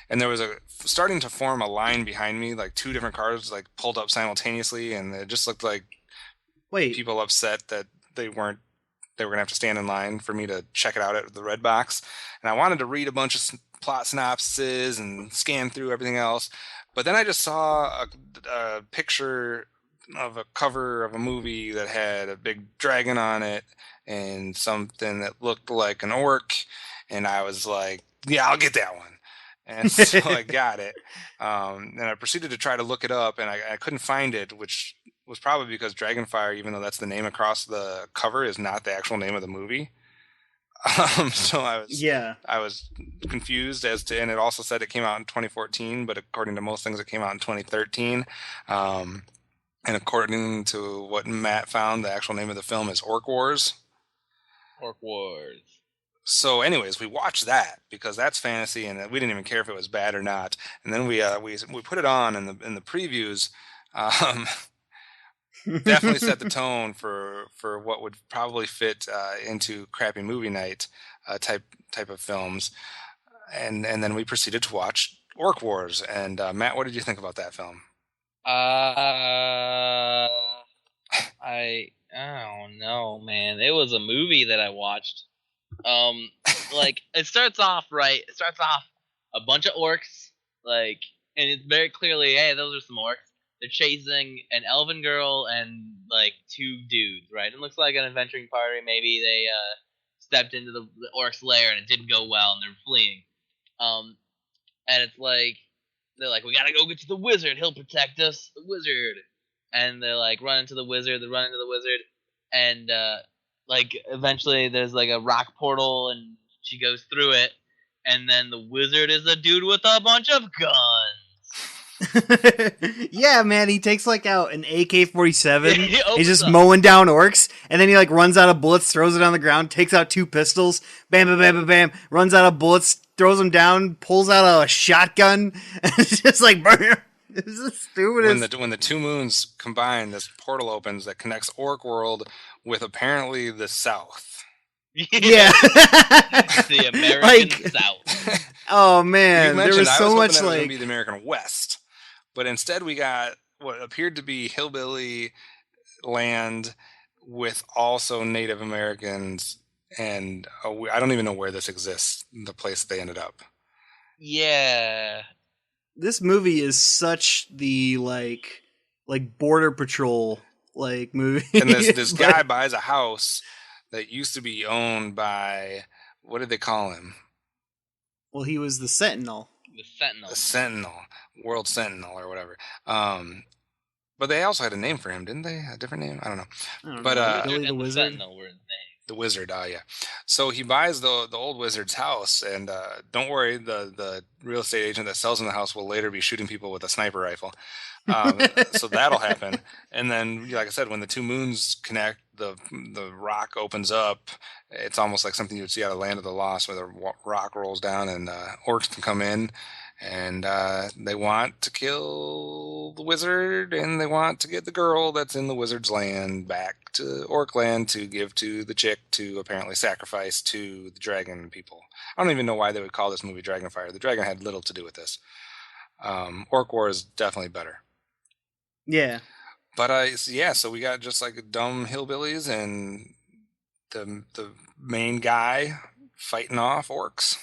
And there was starting to form a line behind me, like 2 different cars like pulled up simultaneously, and it just looked like people upset that they were going to have to stand in line for me to check it out at the Red Box. And I wanted to read a bunch of plot synopses and scan through everything else. But then I just saw a picture of a cover of a movie that had a big dragon on it and something that looked like an orc. And I was like, yeah, I'll get that one. And so I got it. And I proceeded to try to look it up, and I couldn't find it, which was probably because Dragonfire, even though that's the name across the cover, is not the actual name of the movie. So I was confused as to, and it also said it came out in 2014, but according to most things, it came out in 2013. And according to what Matt found, the actual name of the film is Orc Wars. Orc Wars. So, anyways, we watched that because that's fantasy, and we didn't even care if it was bad or not. And then we put it on, and the previews definitely set the tone for what would probably fit into crappy movie night type of films. And then we proceeded to watch Orc Wars. And Matt, what did you think about that film? I don't know, man. It was a movie that I watched. Like it starts off right. It starts off a bunch of orcs, like, and it's very clearly, hey, those are some orcs. They're chasing an elven girl and like two dudes, right? It looks like an adventuring party. Maybe they stepped into the orc's lair and it didn't go well, and they're fleeing. Um, and it's like they're like, we gotta go get to the wizard. He'll protect us. The wizard. And they're like running to the wizard. They run into the wizard, and like eventually there's like a rock portal, and she goes through it, and then the wizard is a dude with a bunch of guns. Yeah, man, he takes like out an AK-47. He opens He's just up. mowing down orcs, and then he like runs out of bullets, throws it on the ground, takes out 2 pistols, bam, bam, bam, bam, bam, runs out of bullets, throws them down, pulls out a shotgun, and it's just like, this is the stupidest. When the two moons combine, this portal opens that connects Orc World with apparently the South. Yeah. The American Like- South. Oh You man, there mentioned was I so was much hoping that was like going to be the American West, but instead we got what appeared to be hillbilly land with also Native Americans, and I don't even know where this exists. The place they ended up. Yeah. this movie is such the like border patrol like movie. And this But- guy buys a house that used to be owned by, what did they call him? well, he was the Sentinel. The Sentinel. The Sentinel, World Sentinel, or whatever. But they also had a name for him, didn't they? A different name? I don't know. I don't But, know, The Billy Wizard the and Wizard. Sentinel were his names. The Wizard, yeah. So he buys the old wizard's house, and don't worry, the real estate agent that sells him the house will later be shooting people with a sniper rifle. So that'll happen. And then, like I said, when the two moons connect, the rock opens up. It's almost like something you'd see out of Land of the Lost, where the rock rolls down and orcs can come in, and they want to kill the wizard, and they want to get the girl that's in the wizard's land back to Orc land to give to the chick to apparently sacrifice to the dragon people. I don't even know why they would call this movie Dragonfire. The dragon had little to do with this. Orc War is definitely better. Yeah. But so we got just like dumb hillbillies and the main guy fighting off orcs.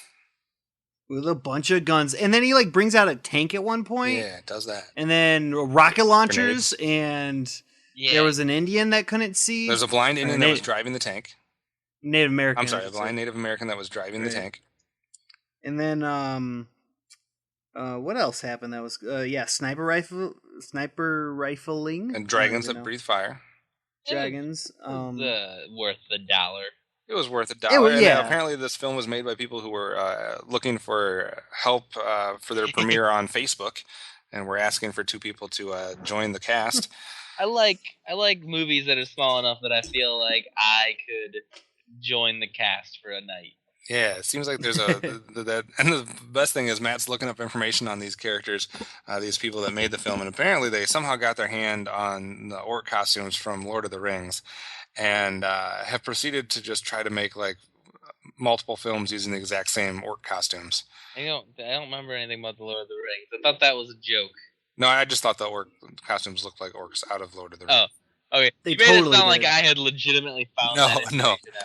With a bunch of guns. And then he like brings out a tank at one point. Yeah, it does that. And then rocket launchers and Yeah. there was an Indian that couldn't see. There's a blind Indian Or that was driving the tank. Native American. I'm sorry, I a should say. blind Native American that was driving the Right. tank. And then what else happened? That was sniper rifling And dragons I that don't know. breathe fire. Dragons. Worth the $1. It was worth $1. It was- And yeah. apparently this film was made by people who were looking for help for their premiere on Facebook, and were asking for 2 people to join the cast. I like movies that are small enough that I feel like I could join the cast for a night. Yeah, it seems like there's that, and the best thing is Matt's looking up information on these characters, these people that made the film, and apparently they somehow got their hand on the orc costumes from Lord of the Rings, and have proceeded to just try to make like multiple films using the exact same orc costumes. I don't remember anything about the Lord of the Rings. I thought that was a joke. No, I just thought the orc costumes looked like orcs out of Lord of the Rings. Oh, okay. They You made totally it sound like did. I had legitimately found No, that no. information out.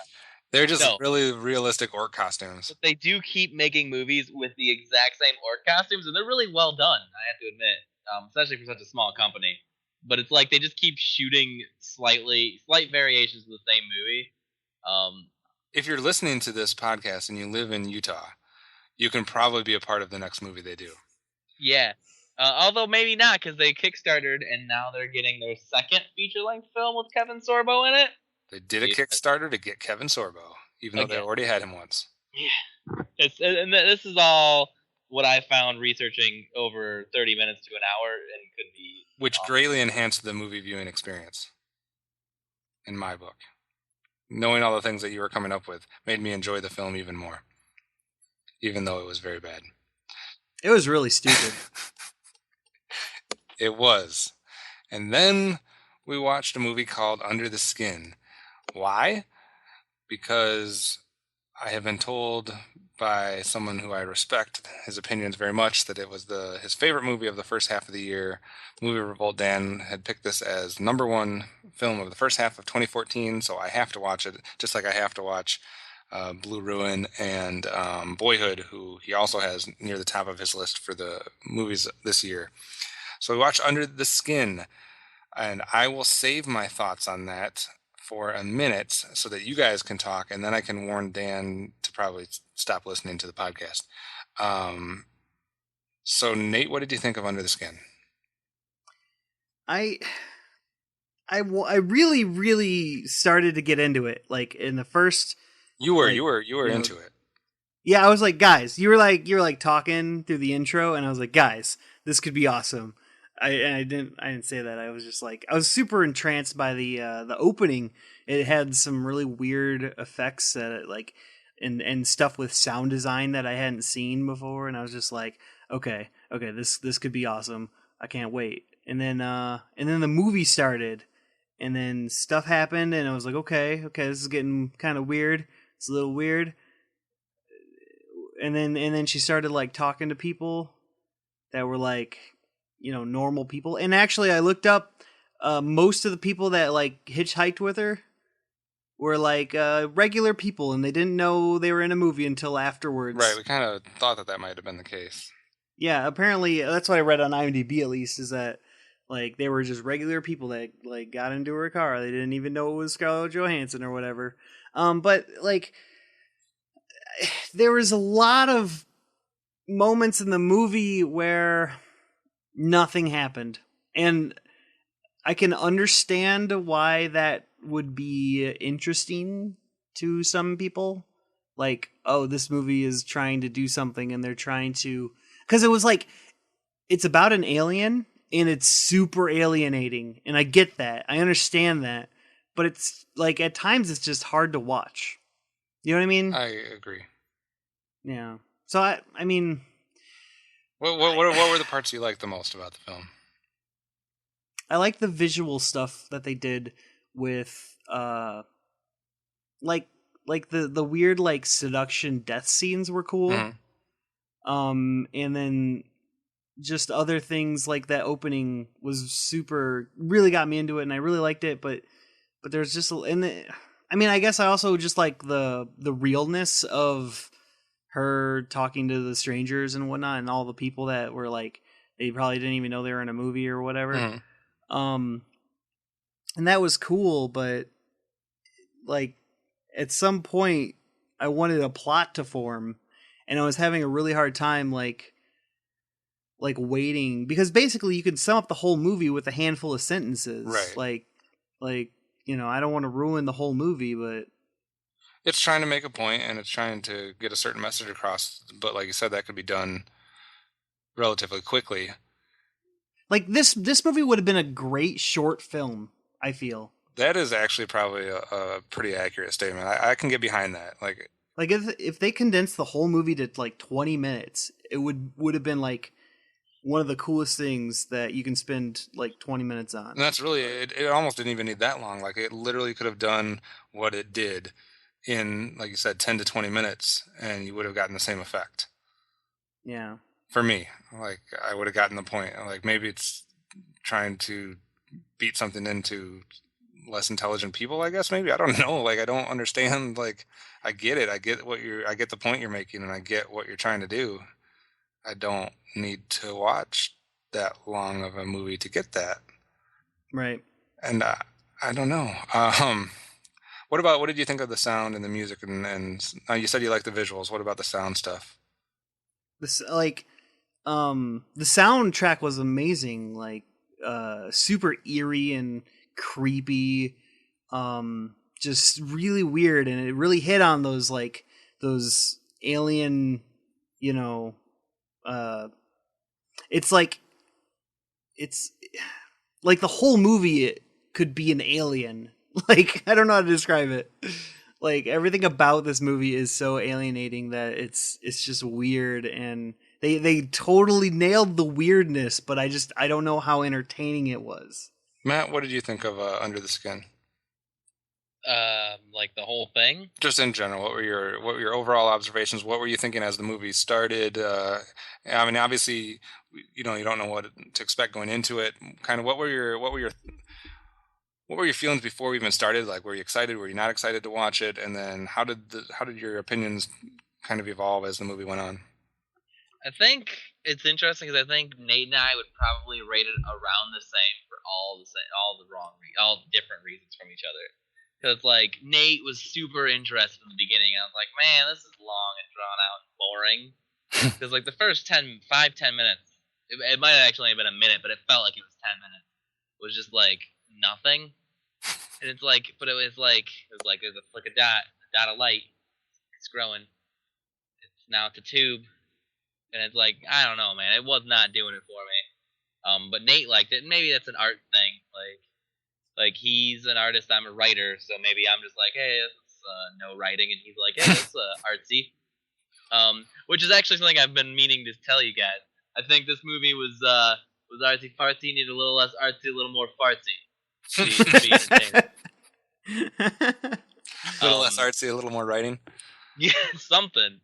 They're just No. really realistic orc costumes. But they do keep making movies with the exact same orc costumes, and they're really well done, I have to admit, especially for such a small company. But it's like they just keep shooting slight variations of the same movie. If you're listening to this podcast and you live in Utah, you can probably be a part of the next movie they do. Yeah. Although maybe not, because they kickstarted, and now they're getting their second feature-length film with Kevin Sorbo in it. They did a Yeah. Kickstarter to get Kevin Sorbo, even though they Okay. already had him once. This is all what I found researching over 30 minutes to an hour, and could be Which awesome. greatly enhanced the movie viewing experience, in my book. Knowing all the things that you were coming up with made me enjoy the film even more, even though it was very bad. It was really stupid. It was. And then we watched a movie called Under the Skin. Why? Because I have been told by someone who I respect his opinions very much that it was his favorite movie of the first half of the year. The movie Revolt. Dan had picked this as number one film of the first half of 2014, so I have to watch it, just like I have to watch Blue Ruin and Boyhood, who he also has near the top of his list for the movies this year. So we watched Under the Skin, and I will save my thoughts on that for a minute so that you guys can talk, and then I can warn Dan to probably stop listening to the podcast. So Nate, what did you think of Under the Skin? I really, really started to get into it. Like in the first, You were know, into it. yeah, I was like, guys, you were like talking through the intro, and I was like, guys, this could be awesome. I didn't say that. I was just like, I was super entranced by the opening. It had some really weird effects that like and stuff with sound design that I hadn't seen before, and I was just like, okay, this could be awesome. I can't wait. And then the movie started, and then stuff happened, and I was like, okay, this is getting kind of weird. It's a little weird. And then she started like talking to people that were like, you know, normal people. And actually, I looked up most of the people that like hitchhiked with her were like regular people, and they didn't know they were in a movie until afterwards. Right, we kind of thought that might have been the case. Yeah, apparently that's what I read on IMDb at least, is that like they were just regular people that like got into her car. They didn't even know it was Scarlett Johansson or whatever. But like there was a lot of moments in the movie where nothing happened, and I can understand why that would be interesting to some people. Like, oh, this movie is trying to do something, and they're trying to, because it was like, it's about an alien, and it's super alienating, and I get that, I understand that, but it's like at times it's just hard to watch. You know what I mean? I agree. Yeah. So I mean, What were the parts you liked the most about the film? I like the visual stuff that they did with like the weird like seduction death scenes were cool. Mm-hmm. And then just other things like that opening was really got me into it, and I really liked it, but there's just I mean, I guess I also just like the realness of her talking to the strangers and whatnot, and all the people that were like, they probably didn't even know they were in a movie or whatever. Mm-hmm. And that was cool, but like at some point I wanted a plot to form, and I was having a really hard time like waiting, because basically you could sum up the whole movie with a handful of sentences. Right. Like, you know, I don't want to ruin the whole movie, but It's trying to make a point, and it's trying to get a certain message across, but like you said, that could be done relatively quickly. like this movie would have been a great short film, I feel. That is actually probably a pretty accurate statement. I can get behind that. Like if they condensed the whole movie to like 20 minutes, it would have been like one of the coolest things that you can spend like 20 minutes on. and that's really it almost didn't even need that long. Like it literally could have done what it did in, like you said, 10 to 20 minutes, and you would have gotten the same effect. Yeah. For me, like I would have gotten the point. Like maybe it's trying to beat something into less intelligent people, I guess. Maybe, I don't know. Like I don't understand. Like I get it. I get the point you're making, and I get what you're trying to do. I don't need to watch that long of a movie to get that. Right. And I don't know. What did you think of the sound and the music, and you said you liked the visuals. What about the sound stuff? This like the soundtrack was amazing, like super eerie and creepy, just really weird, and it really hit on those like those alien, you know, it's like the whole movie it could be an alien. Like I don't know how to describe it. Like everything about this movie is so alienating that it's just weird, and they totally nailed the weirdness, but I don't know how entertaining it was. Matt, what did you think of Under the Skin? Like the whole thing. Just in general, what were your overall observations? What were you thinking as the movie started? I mean, obviously, you don't know what to expect going into it. Kind of what were your feelings before we even started? Like, were you excited? Were you not excited to watch it? And then how did your opinions kind of evolve as the movie went on? I think it's interesting because I think Nate and I would probably rate it around the same for all different reasons from each other. Because like Nate was super interested in the beginning. I was like, man, this is long and drawn out and boring. Because like the first 10 minutes, it might have actually been a minute, but it felt like it was 10 minutes. It was just like nothing, and it's like, but it was like there's a flick of dot of light. It's growing. It's now it's a tube, and it's like I don't know, man. It was not doing it for me. But Nate liked it, and maybe that's an art thing. Like he's an artist, I'm a writer, so maybe I'm just like, hey, this is no writing, and he's like, hey, that's artsy. Which is actually something I've been meaning to tell you guys. I think this movie was artsy fartsy, needed a little less artsy, a little more fartsy. To be entertaining. A little less artsy, a little more writing. Yeah, something.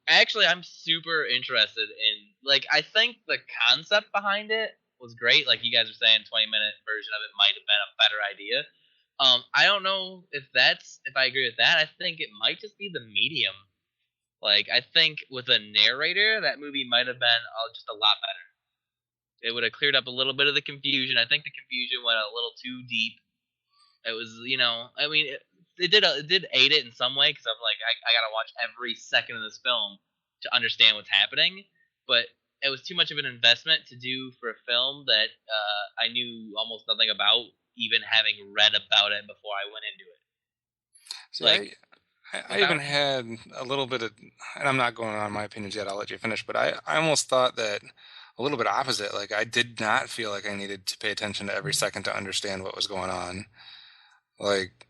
Actually, I'm super interested in I think the concept behind it was great. Like you guys are saying, 20-minute version of it might have been a better idea. I don't know if I agree with that. I think it might just be the medium. Like I think with a narrator, that movie might have been just a lot better. It would have cleared up a little bit of the confusion. I think the confusion went a little too deep. It was, I mean, it did aid it in some way because I'm like, I gotta watch every second of this film to understand what's happening. But it was too much of an investment to do for a film that I knew almost nothing about, even having read about it before I went into it. See, I even had a little bit of, and I'm not going on my opinions yet. I'll let you finish. But I almost thought that a little bit opposite. Like I did not feel like I needed to pay attention to every second to understand what was going on. Like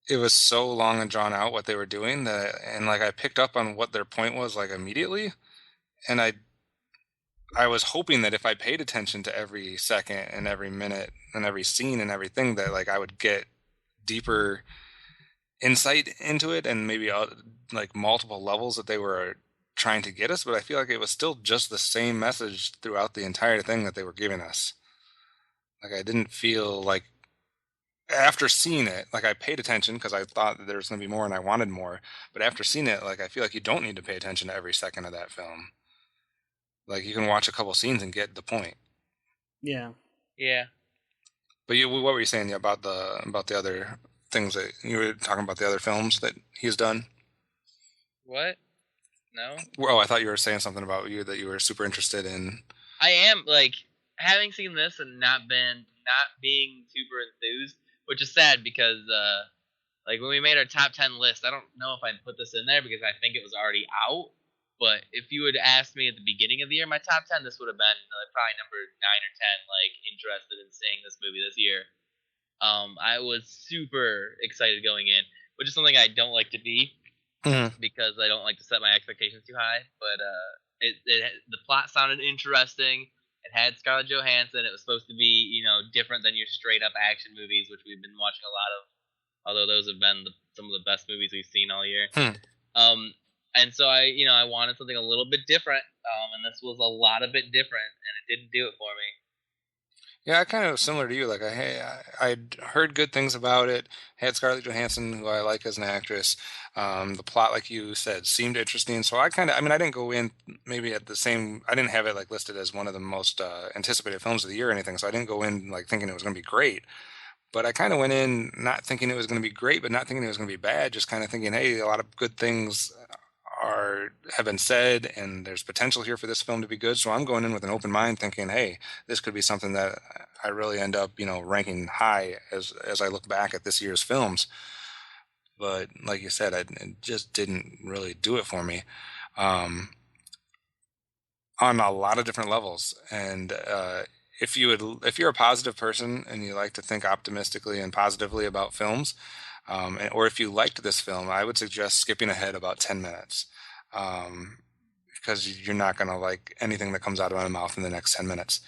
it was so long and drawn out what they were doing and like I picked up on what their point was like immediately, and I was hoping that if I paid attention to every second and every minute and every scene and everything that like I would get deeper insight into it and maybe like multiple levels that they were trying to get us, but I feel like it was still just the same message throughout the entire thing that they were giving us. Like I didn't feel like after seeing it, like I paid attention because I thought that there was going to be more and I wanted more, but after seeing it, like I feel like you don't need to pay attention to every second of that film. Like you can watch a couple scenes and get the point. Yeah. Yeah. But what were you saying about the other things that you were talking about, the other films that he's done? What? No. Oh, I thought you were saying something about that you were super interested in. I am having seen this and not being super enthused, which is sad because when we made our top 10 list, I don't know if I'd put this in there because I think it was already out. But if you had asked me at the beginning of the year, my top 10, this would have been probably number 9 or 10. Interested in seeing this movie this year. I was super excited going in, which is something I don't like to be. Because I don't like to set my expectations too high, but the plot sounded interesting. It had Scarlett Johansson. It was supposed to be, different than your straight up action movies, which we've been watching a lot of. Although those have been some of the best movies we've seen all year. And so I wanted something a little bit different, and this was a lot of bit different, and it didn't do it for me. Yeah, I kind of similar to you. Like I'd heard good things about it. Had Scarlett Johansson, who I like as an actress. The plot, like you said, seemed interesting. So I didn't go in maybe at the same. I didn't have it like listed as one of the most anticipated films of the year or anything. So I didn't go in like thinking it was going to be great. But I kind of went in not thinking it was going to be great, but not thinking it was going to be bad. Just kind of thinking, hey, a lot of good things have been said, and there's potential here for this film to be good. So I'm going in with an open mind, thinking, hey, this could be something that I really end up, ranking high as I look back at this year's films. But like you said, it just didn't really do it for me on a lot of different levels. And if you're a positive person and you like to think optimistically and positively about films, or if you liked this film, I would suggest skipping ahead about 10 minutes, because you're not going to like anything that comes out of my mouth in the next 10 minutes.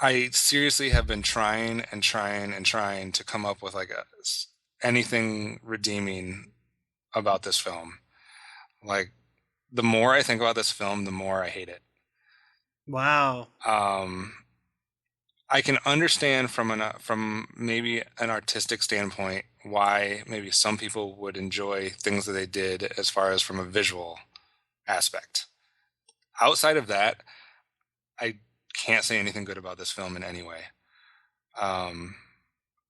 I seriously have been trying and trying and trying to come up with like anything redeeming about this film. Like the more I think about this film, the more I hate it. Wow. Um, I can understand from maybe an artistic standpoint why maybe some people would enjoy things that they did as far as from a visual aspect. Outside of that, I can't say anything good about this film in any way. Um,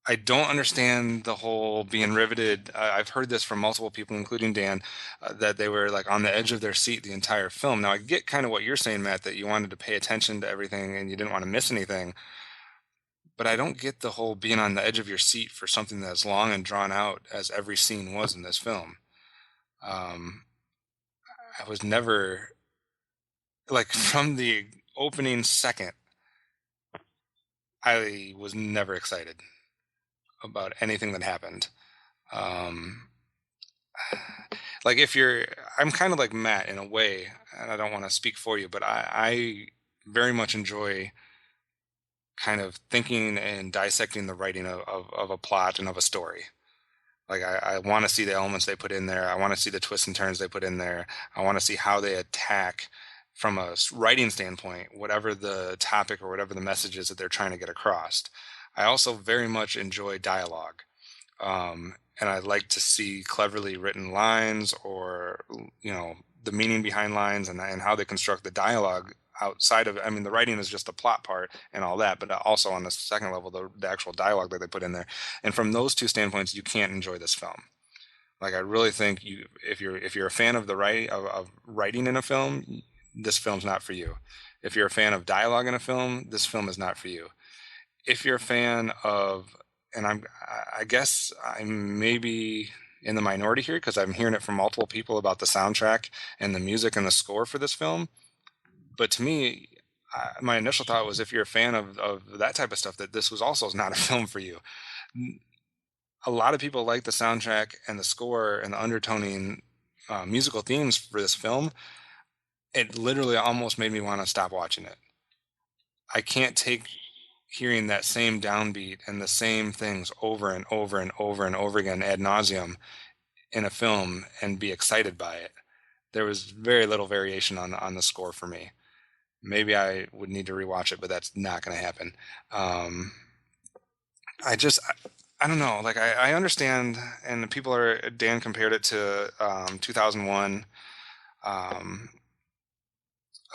I don't understand the whole being riveted. I've heard this from multiple people, including Dan, that they were like on the edge of their seat the entire film. Now, I get kind of what you're saying, Matt, that you wanted to pay attention to everything and you didn't want to miss anything. But I don't get the whole being on the edge of your seat for something that's long and drawn out as every scene was in this film. Um, I was never like from the opening second, I was never excited about anything that happened. Um, like if you're, I'm kind of like Matt in a way, and I don't want to speak for you, but I very much enjoy kind of thinking and dissecting the writing of a plot and of a story. Like I want to see the elements they put in there. I want to see the twists and turns they put in there. I want to see how they attack from a writing standpoint, whatever the topic or whatever the message is that they're trying to get across. I also very much enjoy dialogue. And I like to see cleverly written lines or, you know, the meaning behind lines and how they construct the dialogue outside of, I mean, the writing is just the plot part and all that, but also on the second level, the actual dialogue that they put in there. And from those two standpoints, you can't enjoy this film. Like, I really think if you're a fan of the of writing in a film, this film's not for you. If you're a fan of dialogue in a film, this film is not for you. If you're a fan of, and I guess I'm maybe in the minority here because I'm hearing it from multiple people about the soundtrack and the music and the score for this film. But to me, my initial thought was if you're a fan of that type of stuff, that this was also not a film for you. A lot of people like the soundtrack and the score and the undertoning musical themes for this film. It literally almost made me want to stop watching it. I can't take hearing that same downbeat and the same things over and over and over and over again ad nauseum in a film and be excited by it. There was very little variation on the score for me. Maybe I would need to rewatch it, but that's not going to happen. I don't know. Like I understand, and Dan compared it to 2001, A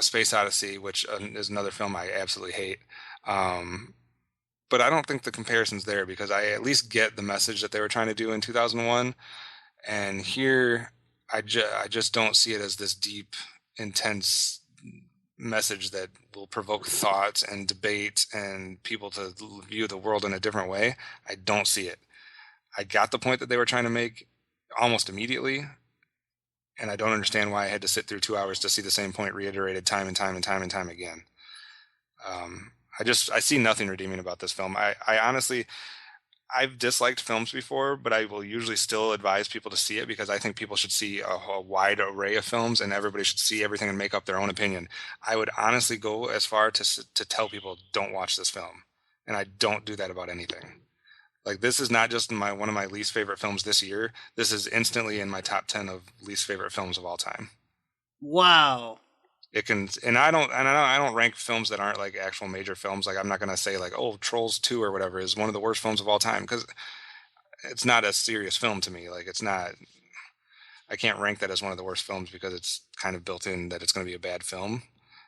Space Odyssey, which is another film I absolutely hate. But I don't think the comparison's there because I at least get the message that they were trying to do in 2001. And here, I just don't see it as this deep, intense message that will provoke thought and debate and people to view the world in a different way. I don't see it. I got the point that they were trying to make almost immediately, and I don't understand why I had to sit through 2 hours to see the same point reiterated time and time and time and time again. I see nothing redeeming about this film. I honestly, I've disliked films before, but I will usually still advise people to see it because I think people should see a wide array of films and everybody should see everything and make up their own opinion. I would honestly go as far to tell people don't watch this film, and I don't do that about anything. Like this is not just one of my least favorite films this year. This is instantly in my top 10 of least favorite films of all time. Wow. It can, and I don't rank films that aren't like actual major films. Like I'm not gonna say like, oh, Trolls 2 or whatever is one of the worst films of all time because it's not a serious film to me. Like it's not. I can't rank that as one of the worst films because it's kind of built in that it's going to be a bad film,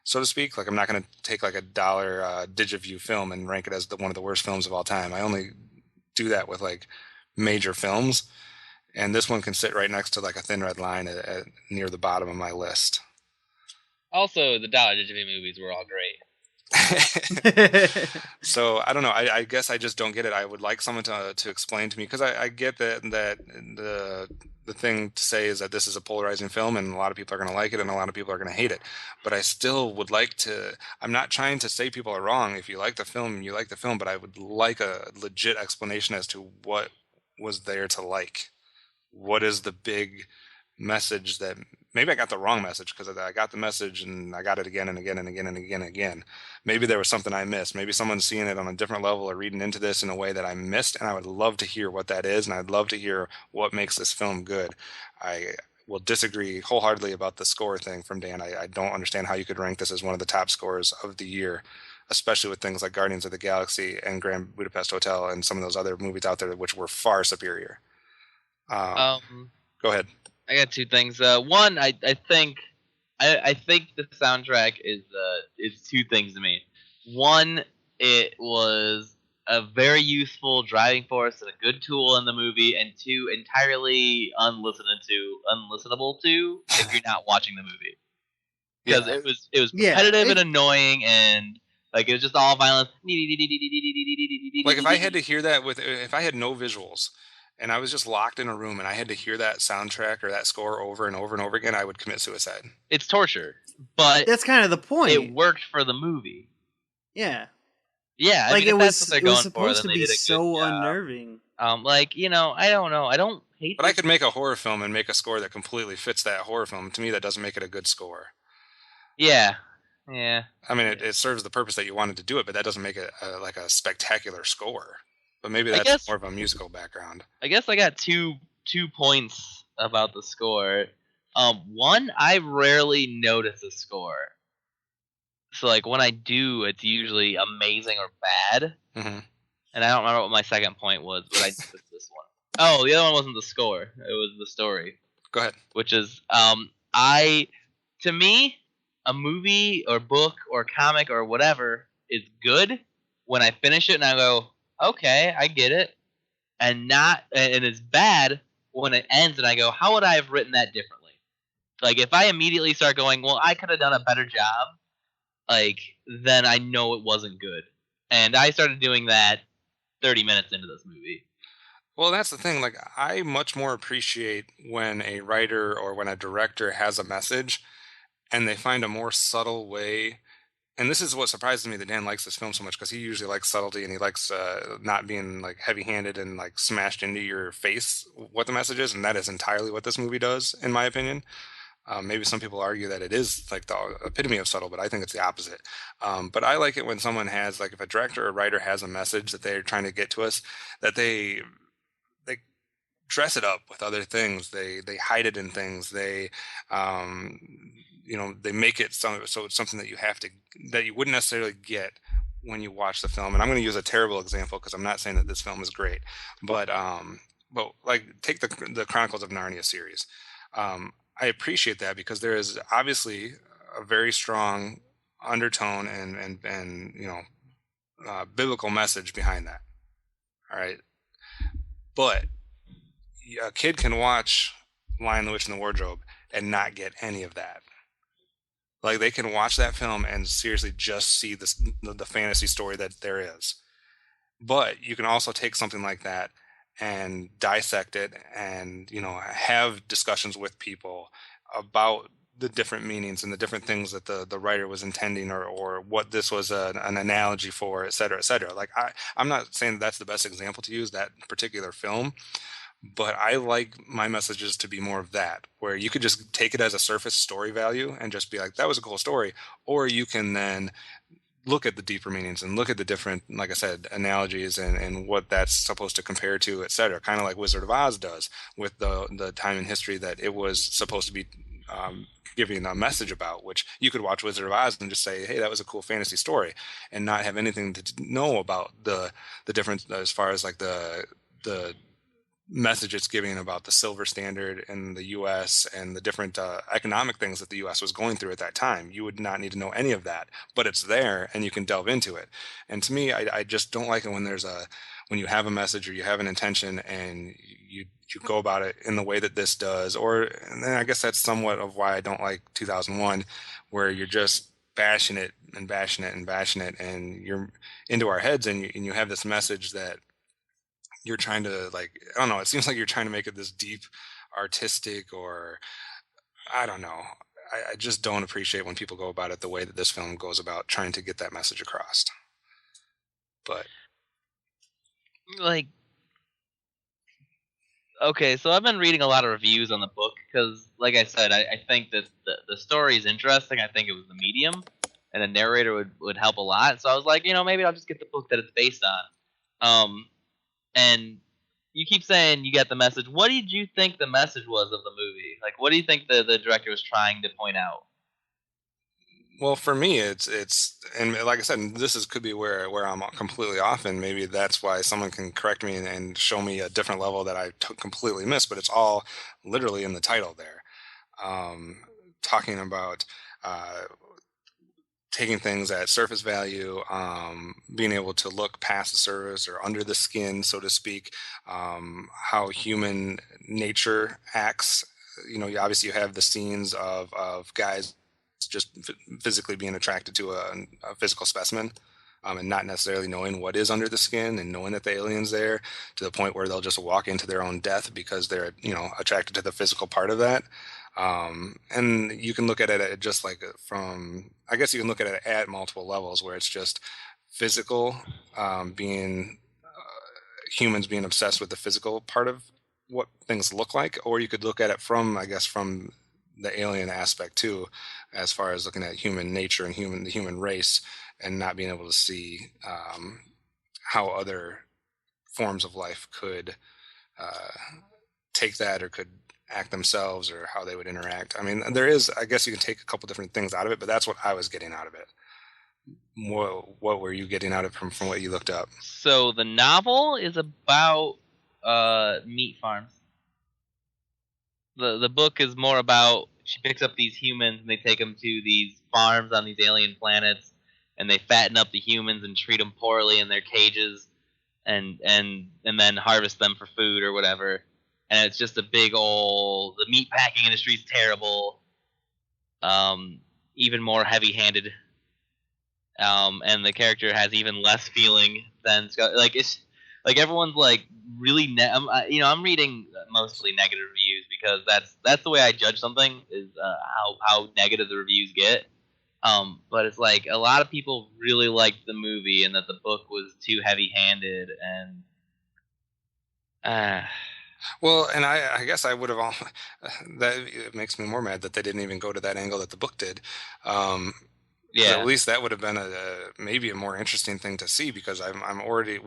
so to speak. Like I'm not going to take like a dollar Digiview film and rank it as one of the worst films of all time. I only do that with like major films, and this one can sit right next to like a Thin Red Line near the bottom of my list. Also, the Dollar Digimon movies were all great. So I don't know. I guess I just don't get it. I would like someone to explain to me because I get that the thing to say is that this is a polarizing film and a lot of people are going to like it and a lot of people are going to hate it. But I still would like to. I'm not trying to say people are wrong. If you like the film, you like the film. But I would like a legit explanation as to what was there to like. What is the big message that maybe I got the wrong message because I got the message and I got it again and again and again and again and again. Maybe there was something I missed. Maybe someone's seeing it on a different level or reading into this in a way that I missed, and I would love to hear what that is, and I'd love to hear what makes this film good. I will disagree wholeheartedly about the score thing from Dan. I don't understand how you could rank this as one of the top scores of the year, especially with things like Guardians of the Galaxy and Grand Budapest Hotel and some of those other movies out there which were far superior. Go ahead. I got two things. One, I think the soundtrack is two things to me. One, it was a very useful driving force and a good tool in the movie, and two, entirely unlistenable to if you're not watching the movie, because it was repetitive and annoying, and like it was just all violence. Like if I had to hear that if I had no visuals and I was just locked in a room and I had to hear that soundtrack or that score over and over and over again, I would commit suicide. It's torture, but that's kind of the point. It worked for the movie. Yeah. Yeah, like it was supposed to be so unnerving. Like, you know, I don't know. I don't hate. But I could make a horror film and make a score that completely fits that horror film. To me, that doesn't make it a good score. Yeah. Yeah. I mean, it serves the purpose that you wanted to do it, but that doesn't make it like a spectacular score. But maybe that's more of a musical background. I guess I got two points about the score. One, I rarely notice a score. So, like, when I do, it's usually amazing or bad. Mm-hmm. And I don't remember what my second point was, but I noticed this one. Oh, the other one wasn't the score. It was the story. Go ahead. Which is, to me, a movie or book or comic or whatever is good when I finish it and I go, okay, I get it. And it's bad when it ends and I go, how would I have written that differently? Like, if I immediately start going, well, I could have done a better job, like, then I know it wasn't good. And I started doing that 30 minutes into this movie. Well, that's the thing. Like, I much more appreciate when a writer or when a director has a message and they find a more subtle way. And this is what surprises me that Dan likes this film so much, because he usually likes subtlety and he likes not being like heavy-handed and like smashed into your face what the message is. And that is entirely what this movie does, in my opinion. Maybe some people argue that it is like the epitome of subtle, but I think it's the opposite. But I like it when someone has, like, if a director or writer has a message that they're trying to get to us, that they dress it up with other things. They hide it in things. They they make it so it's something that you wouldn't necessarily get when you watch the film. And I'm going to use a terrible example because I'm not saying that this film is great, but like, take the Chronicles of Narnia series. I appreciate that because there is obviously a very strong undertone and biblical message behind that. All right. But a kid can watch Lion, the Witch, and the Wardrobe and not get any of that. Like, they can watch that film and seriously just see the fantasy story that there is. But you can also take something like that and dissect it and, have discussions with people about the different meanings and the different things that the writer was intending or what this was an analogy for, et cetera, et cetera. Like, I'm not saying that that's the best example to use, that particular film, but I like my messages to be more of that, where you could just take it as a surface story value and just be like, that was a cool story. Or you can then look at the deeper meanings and look at the different, like I said, analogies and what that's supposed to compare to, et cetera. Kind of like Wizard of Oz does with the time in history that it was supposed to be giving a message about, which you could watch Wizard of Oz and just say, hey, that was a cool fantasy story, and not have anything to know about the difference as far as like the message it's giving about the silver standard in the U.S. and the different economic things that the U.S. was going through at that time. You would not need to know any of that, but it's there and you can delve into it. And to me, I just don't like it when when you have a message or you have an intention and you go about it in the way that this does. And then I guess that's somewhat of why I don't like 2001, where you're just bashing it and bashing it and bashing it, and you're into our heads and you have this message that you're trying to, like, I don't know, it seems like you're trying to make it this deep artistic, or I don't know. I just don't appreciate when people go about it the way that this film goes about trying to get that message across. But like, Okay, so I've been reading a lot of reviews on the book because, like I said, I think that the story is interesting. I think it was the medium, and a narrator would help a lot. So I was like, maybe I'll just get the book that it's based on. And you keep saying you get the message. What did you think the message was of the movie? Like, what do you think the director was trying to point out? Well, for me, it's and like I said, could be where I'm completely off, and maybe that's why someone can correct me and show me a different level that I completely missed. But it's all literally in the title there, talking about uh, taking things at surface value, being able to look past the surface or under the skin, so to speak, how human nature acts. Obviously you have the scenes of guys just physically being attracted to a physical specimen, and not necessarily knowing what is under the skin and knowing that the alien's there, to the point where they'll just walk into their own death because they're attracted to the physical part of that. And you can look at it just like I guess you can look at it at multiple levels, where it's just physical, being humans being obsessed with the physical part of what things look like, or you could look at it from the alien aspect too, as far as looking at human nature and the human race, and not being able to see how other forms of life could uh, take that, or could act themselves, or how they would interact. I mean, I guess you can take a couple different things out of it, but that's what I was getting out of it. What were you getting out of it from what you looked up? So the novel is about meat farms. The book is more about, she picks up these humans and they take them to these farms on these alien planets, and they fatten up the humans and treat them poorly in their cages, and then harvest them for food or whatever. And it's just a big old, the meat packing industry is terrible, even more heavy-handed, and the character has even less feeling than Scott. Like, it's like everyone's like really I'm reading mostly negative reviews because that's the way I judge something, is how negative the reviews get. But it's like a lot of people really liked the movie, and that the book was too heavy-handed, and Well, and I guess I would have all that. It makes me more mad that they didn't even go to that angle that the book did. 'Cause at yeah. least that would have been maybe a more interesting thing to see, because we're already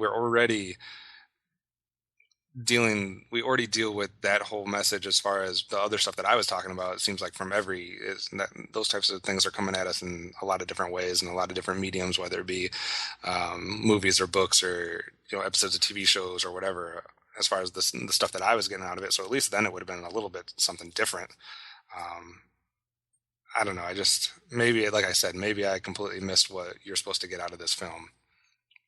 we already deal with that whole message as far as the other stuff that I was talking about. It seems like those types of things are coming at us in a lot of different ways and a lot of different mediums, whether it be movies or books, or episodes of TV shows or whatever, as far as the stuff that I was getting out of it. So at least then it would have been a little bit something different. um, I don't know. Maybe, like I said, maybe I completely missed what you're supposed to get out of this film.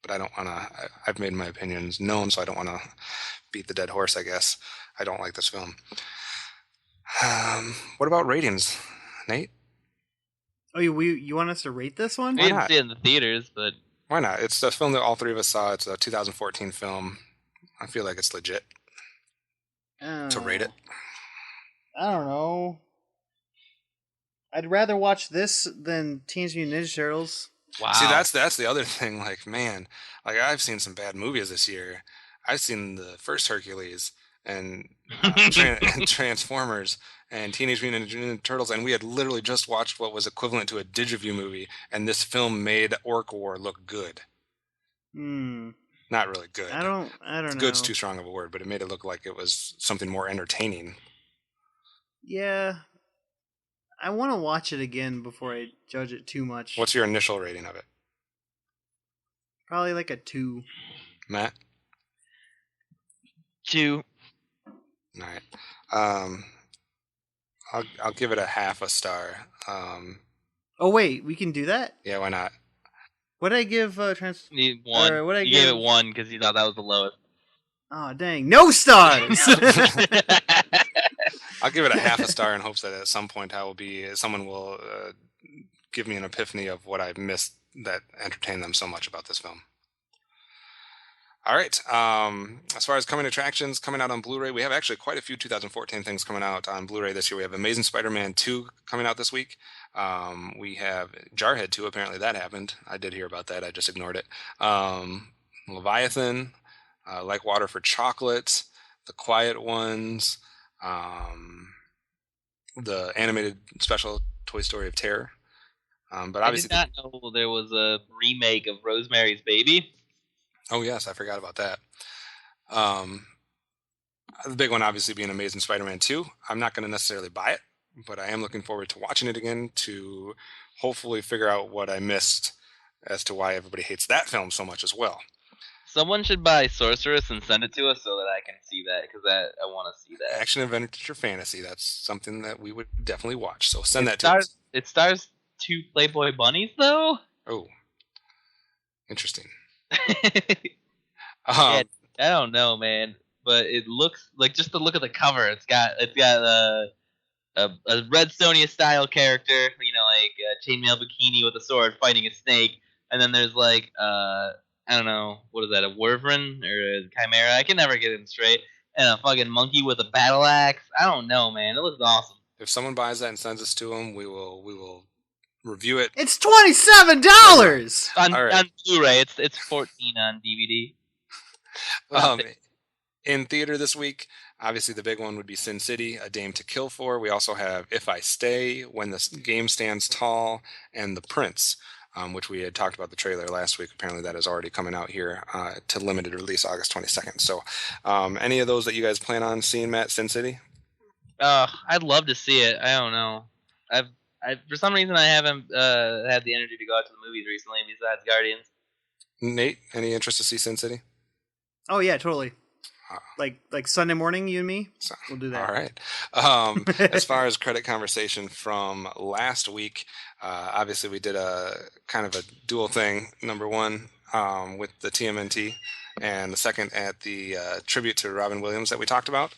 But I don't want to. I've made my opinions known, so I don't want to beat the dead horse, I guess. I don't like this film. What about ratings, Nate? Oh, you want us to rate this one? We Why didn't not? see it in the theaters, but Why not? It's the film that all three of us saw. It's a 2014 film. I feel like it's legit to rate it. I don't know. I'd rather watch this than Teenage Mutant Ninja Turtles. wow. See, that's the other thing. Like, man, like I've seen some bad movies this year. I've seen the first Hercules and and Transformers and Teenage Mutant Ninja Turtles, and we had literally just watched what was equivalent to a Digiview movie, and this film made Orc War look good. Not really good. I don't know. Good's too strong of a word, but it made it look like it was something more entertaining. Yeah. I want to watch it again before I judge it too much. What's your initial rating of it, Probably like a 2. Matt? 2. All right. I'll give it a half a star. Oh wait, we can do that? Yeah, why not? What did I give You one. Or what'd I You gave give? it 1 because you thought that was the lowest. Oh dang, no stars. I'll give it a half a star in hopes that at some point someone will give me an epiphany of what I missed that entertained them so much about this film. All right. As far as coming attractions coming out on Blu-ray, we have actually quite a few 2014 things coming out on Blu-ray this year. We have Amazing Spider-Man 2 coming out this week. We have Jarhead 2. Apparently that happened. I did hear about that. I just ignored it. Leviathan, Like Water for Chocolate, The Quiet Ones, the animated special Toy Story of Terror. But I obviously, did not know there was a remake of Rosemary's Baby. oh yes, I forgot about that. Um, the big one, obviously, being Amazing Spider-Man 2. I'm not going to necessarily buy it, but I am looking forward to watching it again to hopefully figure out what I missed as to why everybody hates that film so much as well. Someone should buy Sorceress and send it to us so that I can see that, because I want to see that. Action Adventure Fantasy, that's something that we would definitely watch. So send that to stars, us. It stars 2 Playboy bunnies, though? Oh, interesting. Yeah, I don't know, man. But it looks like, just to look at the cover, it's got a Redstonia style character, like a chainmail bikini with a sword fighting a snake, and then there's like I don't know, what is that, a wyvern or a chimera? I can never get them straight. And a fucking monkey with a battle axe. I don't know, man. It looks awesome. If someone buys that and sends us to them, we will review it. It's $27 On, All right. on Blu-ray. It's $14 on DVD. In theater this week, obviously the big one would be Sin City, A Dame to Kill For. We also have If I Stay, When the Game Stands Tall, and The Prince, which we had talked about the trailer last week. Apparently that is already coming out here to limited release August 22nd. So any of those that you guys plan on seeing, Matt? Sin City? I'd love to see it. I don't know. For some reason I haven't had the energy to go out to the movies recently besides Guardians. Nate, any interest to see Sin City? Oh yeah, totally. Like Sunday morning, you and me, we'll do that. All right. As far as credit conversation from last week, obviously we did a kind of a dual thing. Number one, with the TMNT, and the second at the tribute to Robin Williams that we talked about.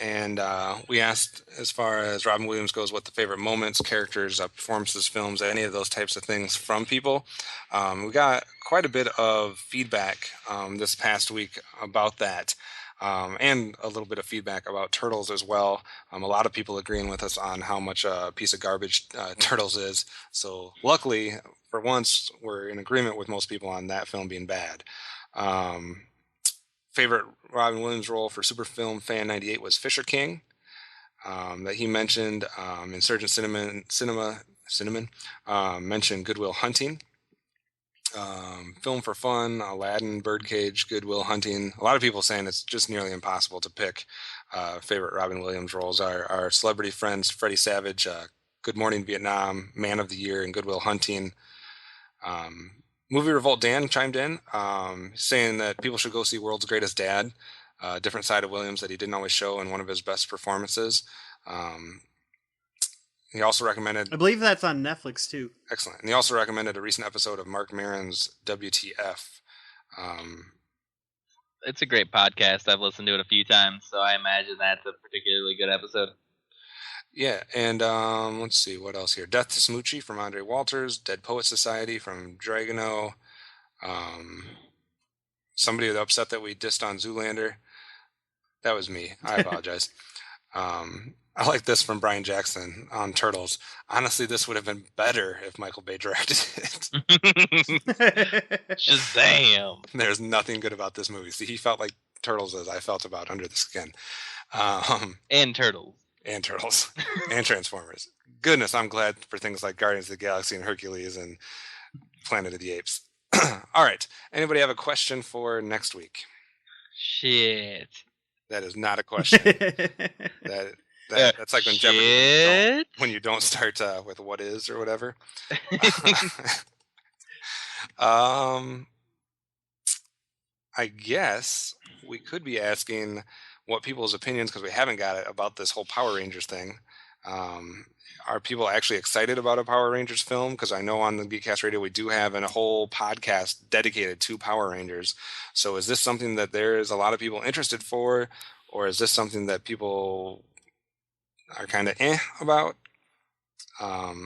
And we asked, as far as Robin Williams goes, what the favorite moments, characters, performances, films, any of those types of things from people. We got quite a bit of feedback this past week about that, and a little bit of feedback about Turtles as well. A lot of people agreeing with us on how much a piece of garbage Turtles is. So luckily, for once, we're in agreement with most people on that film being bad. Favorite Robin Williams role for Superfilm Fan 98 was Fisher King, that he mentioned. Insurgent Cinnamon mentioned Good Will Hunting. Film for Fun, Aladdin, Birdcage, Good Will Hunting. A lot of people saying it's just nearly impossible to pick favorite Robin Williams roles. Our celebrity friends, Freddie Savage, Good Morning Vietnam, Man of the Year, and Good Will Hunting. Movie Revolt Dan chimed in, saying that people should go see World's Greatest Dad, a different side of Williams that he didn't always show in one of his best performances. He also recommended... I believe that's on Netflix, too. Excellent. And he also recommended a recent episode of Mark Maron's WTF. It's a great podcast. I've listened to it a few times, so I imagine that's a particularly good episode. Yeah, and let's see, what else here? Death to Smoochie from Andre Walters, Dead Poet Society from Dragano, somebody was upset that we dissed on Zoolander. That was me. I apologize. I like this from Brian Jackson on Turtles. Honestly, this would have been better if Michael Bay directed it. Shazam! There's nothing good about this movie. See, he felt like Turtles as I felt about Under the Skin. And Turtles. And Turtles. And Transformers. Goodness, I'm glad for things like Guardians of the Galaxy and Hercules and Planet of the Apes. All right. Anybody have a question for next week? Shit. That is not a question. That's like when Jeopardy, when you don't start with what is or whatever. I guess we could be asking what people's opinions, because we haven't got it, about this whole Power Rangers thing. Are people actually excited about a Power Rangers film? Because I know on the Geekcast Radio we do have a whole podcast dedicated to Power Rangers. So is this something that there is a lot of people interested for, or is this something that people are kind of about? I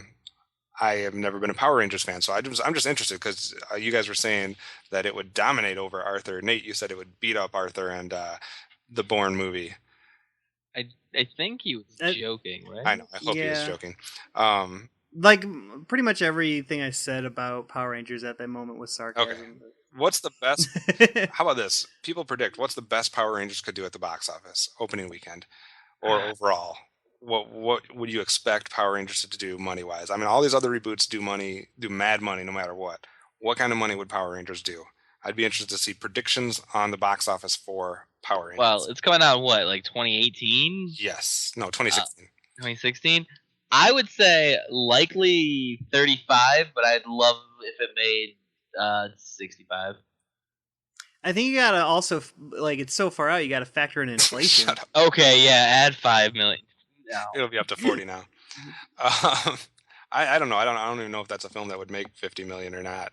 have never been a Power Rangers fan, so I'm just interested because you guys were saying that it would dominate over Arthur. Nate, you said it would beat up Arthur and the Bourne movie. I think he was joking, right? I know. I hope he was joking. Like pretty much everything I said about Power Rangers at that moment was sarcasm. Okay. What's the best? How about this? People predict what's the best Power Rangers could do at the box office opening weekend or overall. What would you expect Power Rangers to do money wise? I mean, all these other reboots do mad money no matter what. What kind of money would Power Rangers do? I'd be interested to see predictions on the box office for Power Rangers. Well, it's coming out in what, like 2018? Yes. No, 2016. 2016? I would say likely 35, but I'd love if it made 65. I think you gotta also like it's so far out. You gotta factor in inflation. Shut up. Okay, yeah, add 5 million. No. It'll be up to 40 now. I don't know. I don't even know if that's a film that would make 50 million or not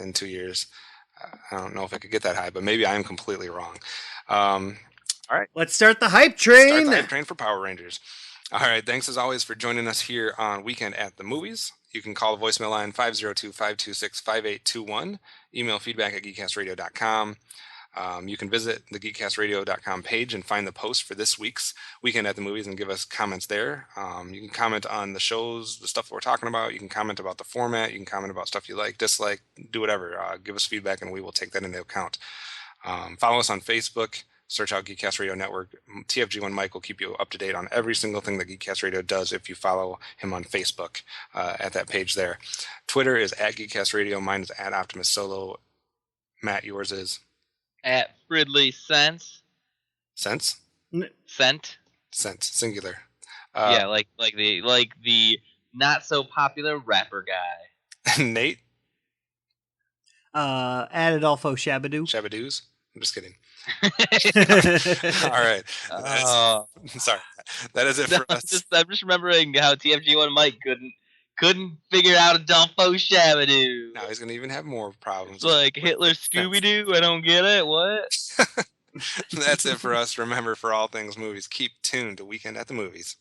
in 2 years. I don't know if it could get that high, but maybe I am completely wrong. All right. Let's start the hype train. Start the hype train for Power Rangers. All right. Thanks as always for joining us here on Weekend at the Movies. You can call the voicemail line 502-526-5821. Email feedback at geekcastradio.com. You can visit the geekcastradio.com page and find the post for this week's Weekend at the Movies and give us comments there. You can comment on the shows, the stuff that we're talking about. You can comment about the format. You can comment about stuff you like, dislike, do whatever. Give us feedback and we will take that into account. Follow us on Facebook. Search out Geekcast Radio Network. TFG1 Mike will keep you up to date on every single thing that Geekcast Radio does if you follow him on Facebook at that page there. Twitter is at Geekcast Radio. Mine is at Optimus Solo. Matt, yours is? At Fridley Sense. Sense? Scent. Sense, singular. Yeah, like the not so popular rapper guy. Nate? At Adolfo Shabadoos. Shabadoos? I'm just kidding. All right. Sorry. That is it for us. I'm just remembering how TFG1 Mike couldn't figure out Adolfo Shabadoo. Now he's going to even have more problems. It's like Hitler Scooby-Doo. I don't get it. What? That's it for us. Remember, for all things movies, keep tuned to Weekend at the Movies.